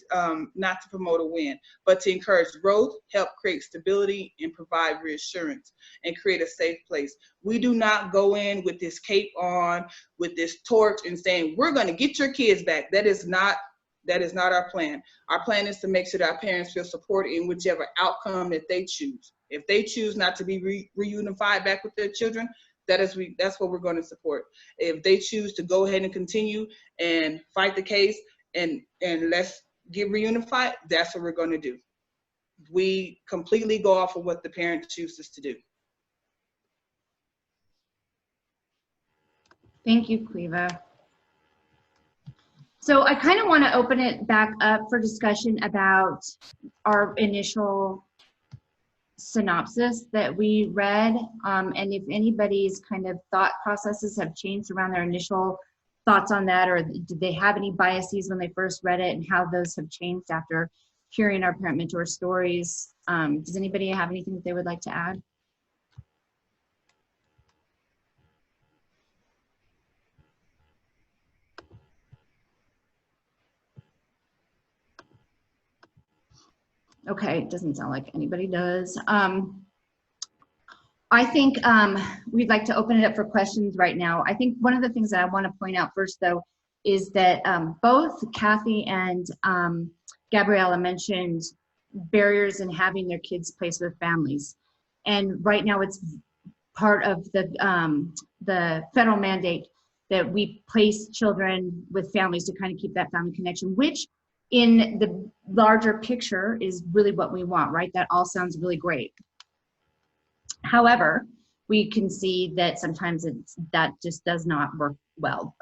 not to promote a win, but to encourage growth, help create stability, and provide reassurance and create a safe place. We do not go in with this cape on, with this torch and saying, we're going to get your kids back. That is not our plan. Our plan is to make sure that our parents feel supported in whichever outcome that they choose. If they choose not to be reunified back with their children, that's what we're going to support. If they choose to go ahead and continue and fight the case and let's get reunified, that's what we're going to do. We completely go off of what the parent chooses to do. Thank you, Queva. So I kind of want to open it back up for discussion about our initial synopsis that we read, and if anybody's kind of thought processes have changed around their initial thoughts on that, or did they have any biases when they first read it and how those have changed after hearing our parent mentor stories. Does anybody have anything that they would like to add? Okay, it doesn't sound like anybody does. I think we'd like to open it up for questions right now. I think one of the things that I want to point out first, though, is that both Kathy and Gabriella mentioned barriers in having their kids placed with families. And right now it's part of the federal mandate that we place children with families to kind of keep that family connection, which in the larger picture is really what we want, right? That all sounds really great. However, we can see that sometimes that just does not work well.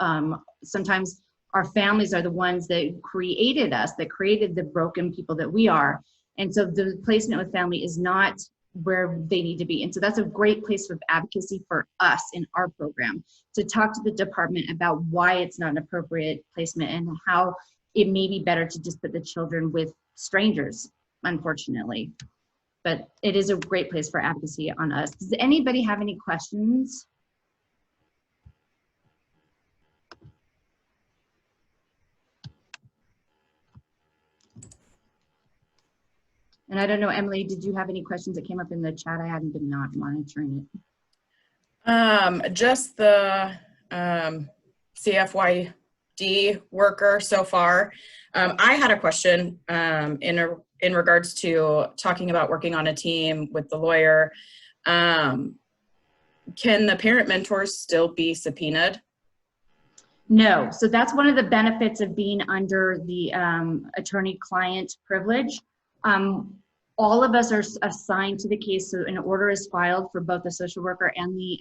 Sometimes our families are the ones that created us, that created the broken people that we are. And so the placement with family is not where they need to be. And so that's a great place for advocacy for us in our program, to talk to the department about why it's not an appropriate placement and how it may be better to just put the children with strangers, unfortunately. But it is a great place for advocacy on us. Does anybody have any questions? And I don't know, Emily, did you have any questions that came up in the chat? I hadn't been not monitoring it. Just the CFYD worker so far. I had a question in regards to talking about working on a team with the lawyer. Can the parent mentors still be subpoenaed? No, so that's one of the benefits of being under the attorney-client privilege. all of us are assigned to the case, so an order is filed for both the social worker and the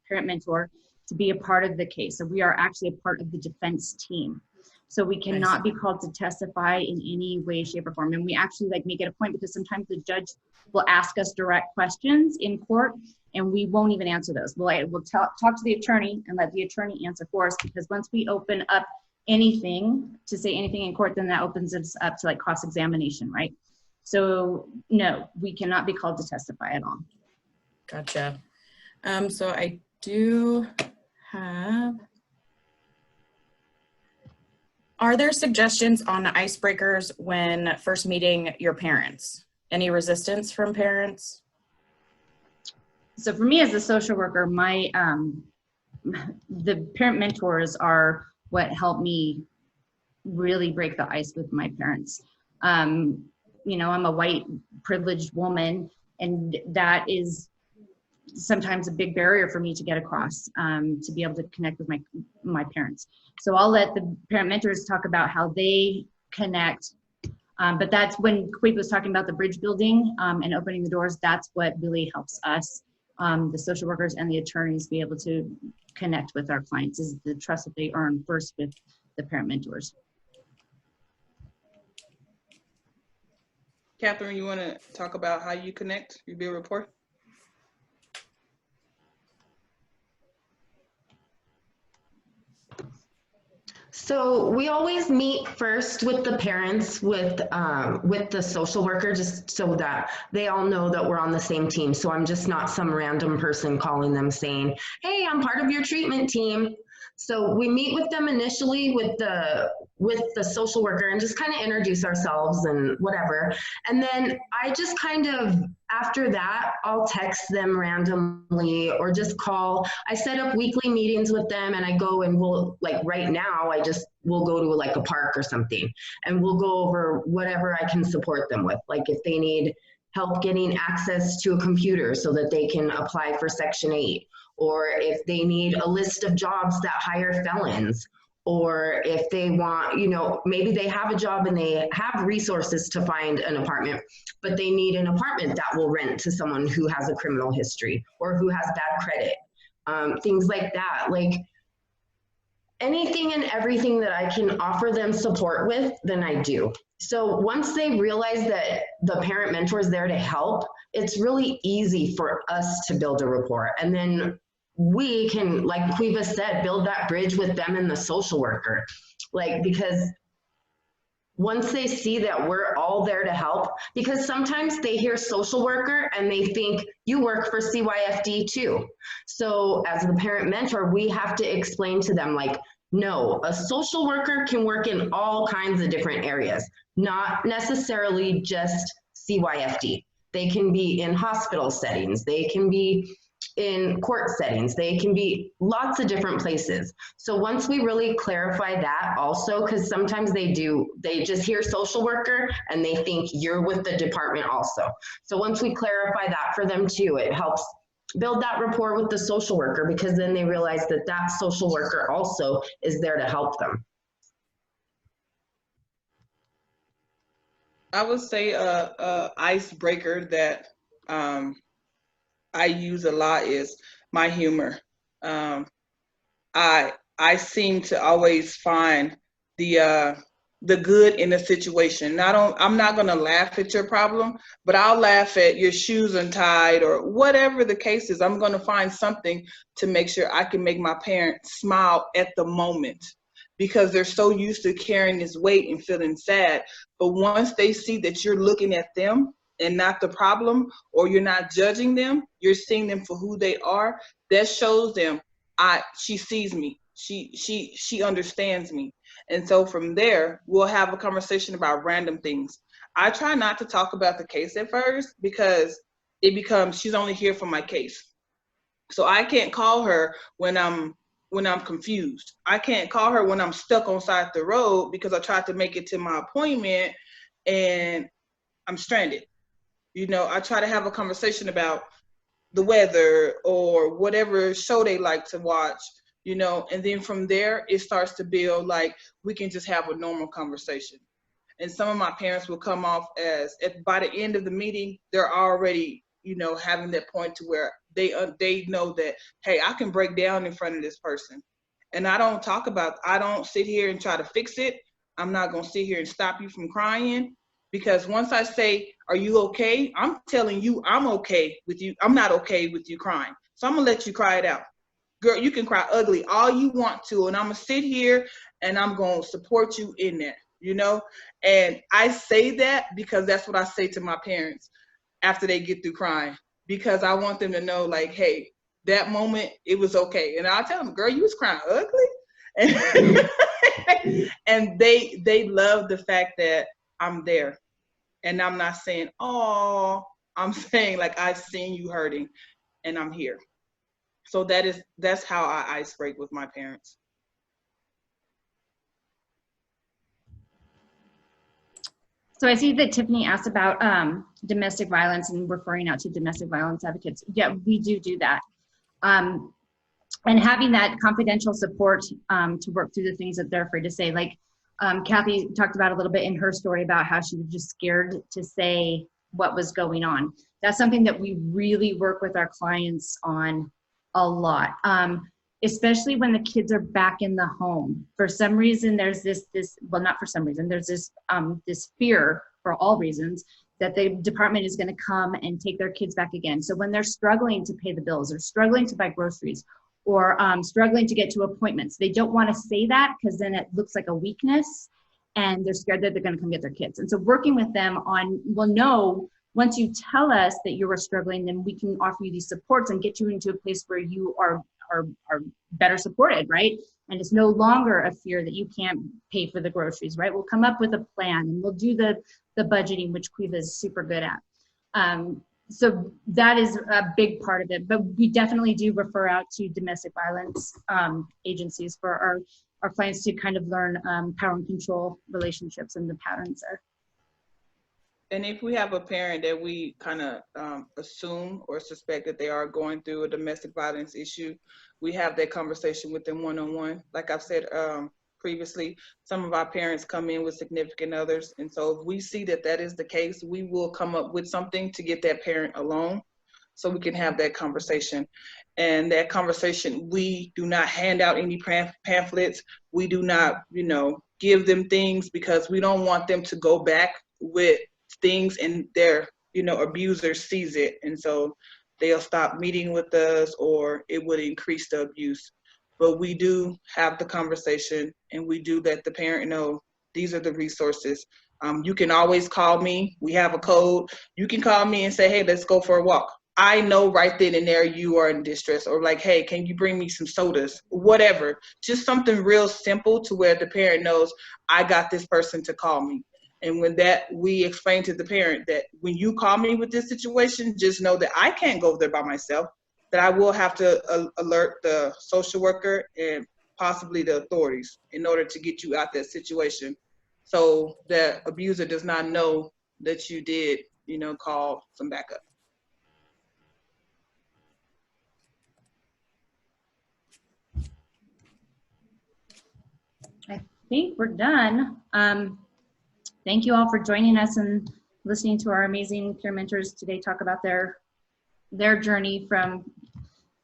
parent mentor to be a part of the case. So we are actually a part of the defense team. So we cannot be called to testify in any way, shape, or form. And we actually like make it a point, because sometimes the judge will ask us direct questions in court and we won't even answer those. We'll talk to the attorney and let the attorney answer for us, because once we open up anything to say anything in court, then that opens us up to like cross-examination, right? So no, we cannot be called to testify at all. Gotcha. So I do have, are there suggestions on icebreakers when first meeting your parents? Any resistance from parents? So for me as a social worker, my the parent mentors are what helped me really break the ice with my parents. You know, I'm a white privileged woman, and that is sometimes a big barrier for me to get across, to be able to connect with my parents. So I'll let the parent mentors talk about how they connect. But that's when Queva was talking about the bridge building and opening the doors, that's what really helps us, the social workers and the attorneys, be able to connect with our clients, is the trust that they earn first with the parent mentors. Kathryn, you want to talk about how you connect, you build rapport? So we always meet first with the parents, with the social worker, just so that they all know that we're on the same team. So I'm just not some random person calling them saying, hey, I'm part of your treatment team. So we meet with them initially with the social worker and just kind of introduce ourselves and whatever. And then I just kind of, after that, I'll text them randomly or just call. I set up weekly meetings with them, and I go and we'll, like right now, we'll go to like a park or something, and we'll go over whatever I can support them with. Like if they need help getting access to a computer so that they can apply for Section 8, or if they need a list of jobs that hire felons, or if they want, you know, maybe they have a job and they have resources to find an apartment, but they need an apartment that will rent to someone who has a criminal history or who has bad credit, things like that. Like anything and everything that I can offer them support with, then I do. So once they realize that the parent mentor is there to help, it's really easy for us to build a rapport. And then we can, like Queva said, build that bridge with them and the social worker. Like, because once they see that we're all there to help, because sometimes they hear social worker and they think you work for CYFD too. So as the parent mentor, we have to explain to them, like, no, a social worker can work in all kinds of different areas, not necessarily just CYFD. They can be in hospital settings, they can be in court settings, they can be lots of different places. So once we really clarify that also, because sometimes they just hear social worker and they think you're with the department also. So once we clarify that for them too, it helps build that rapport with the social worker, because then they realize that that social worker also is there to help them. I would say a icebreaker that I use a lot is my humor. I seem to always find the good in a situation. I'm not gonna laugh at your problem, but I'll laugh at your shoes untied or whatever the case is. I'm gonna find something to make sure I can make my parents smile at the moment, because they're so used to carrying this weight and feeling sad. But once they see that you're looking at them and not the problem, or you're not judging them, you're seeing them for who they are, that shows them, she sees me, she understands me. And so from there, we'll have a conversation about random things. I try not to talk about the case at first, because it becomes, she's only here for my case. So I can't call her when I'm confused. I can't call her when I'm stuck on side the road because I tried to make it to my appointment and I'm stranded. You know, I try to have a conversation about the weather or whatever show they like to watch, you know, and then from there, it starts to build like we can just have a normal conversation. And some of my parents will come off as, by the end of the meeting, they're already, you know, having that point to where they know that, hey, I can break down in front of this person. And I don't sit here and try to fix it. I'm not going to sit here and stop you from crying, because once I say, are you okay? I'm telling you, I'm okay with you. I'm not okay with you crying. So I'm going to let you cry it out. Girl, you can cry ugly all you want to, and I'm going to sit here and I'm going to support you in that, you know? And I say that because that's what I say to my parents after they get through crying, because I want them to know, like, hey, that moment, it was okay. And I'll tell them, girl, you was crying ugly. And, and they love the fact that I'm there. And I'm not saying, oh, I'm saying, like, I've seen you hurting and I'm here. So that's how I ice break with my parents. So I see that Tiffany asked about domestic violence and referring out to domestic violence advocates. Yeah, we do that. And having that confidential support to work through the things that they're afraid to say. Like Kathy talked about a little bit in her story about how she was just scared to say what was going on. That's something that we really work with our clients on a lot. Especially when the kids are back in the home. For some reason, there's this well, not for some reason, there's this fear, for all reasons, that the department is gonna come and take their kids back again. So when they're struggling to pay the bills or struggling to buy groceries or struggling to get to appointments, they don't wanna say that because then it looks like a weakness and they're scared that they're gonna come get their kids. And so working with them on, well, no, once you tell us that you are struggling, then we can offer you these supports and get you into a place where you are better supported, right? And it's no longer a fear that you can't pay for the groceries, right? We'll come up with a plan and we'll do the budgeting, which Queva is super good at. So that is a big part of it, but we definitely do refer out to domestic violence agencies for our clients to kind of learn power and control relationships and the patterns there. And if we have a parent that we kind of assume or suspect that they are going through a domestic violence issue, we have that conversation with them one-on-one. Like I've said previously, some of our parents come in with significant others. And so if we see that that is the case, we will come up with something to get that parent alone so we can have that conversation. And that conversation, we do not hand out any pamphlets. We do not, you know, give them things because we don't want them to go back with things and their, you know, abuser sees it, and so they'll stop meeting with us or it would increase the abuse. But we do have the conversation and we do let the parent know these are the resources. You can always call me. We have a code. You can call me and say, hey, let's go for a walk. I know right then and there you are in distress, or like, hey, can you bring me some sodas? Whatever, just something real simple to where the parent knows I got this person to call me. And when that, we explain to the parent that when you call me with this situation, just know that I can't go there by myself, that I will have to alert the social worker and possibly the authorities in order to get you out that situation. So the abuser does not know that you did, you know, call some backup. I think we're done. Thank you all for joining us and listening to our amazing peer mentors today talk about their journey from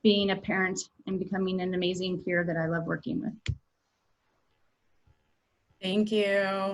being a parent and becoming an amazing peer that I love working with. Thank you.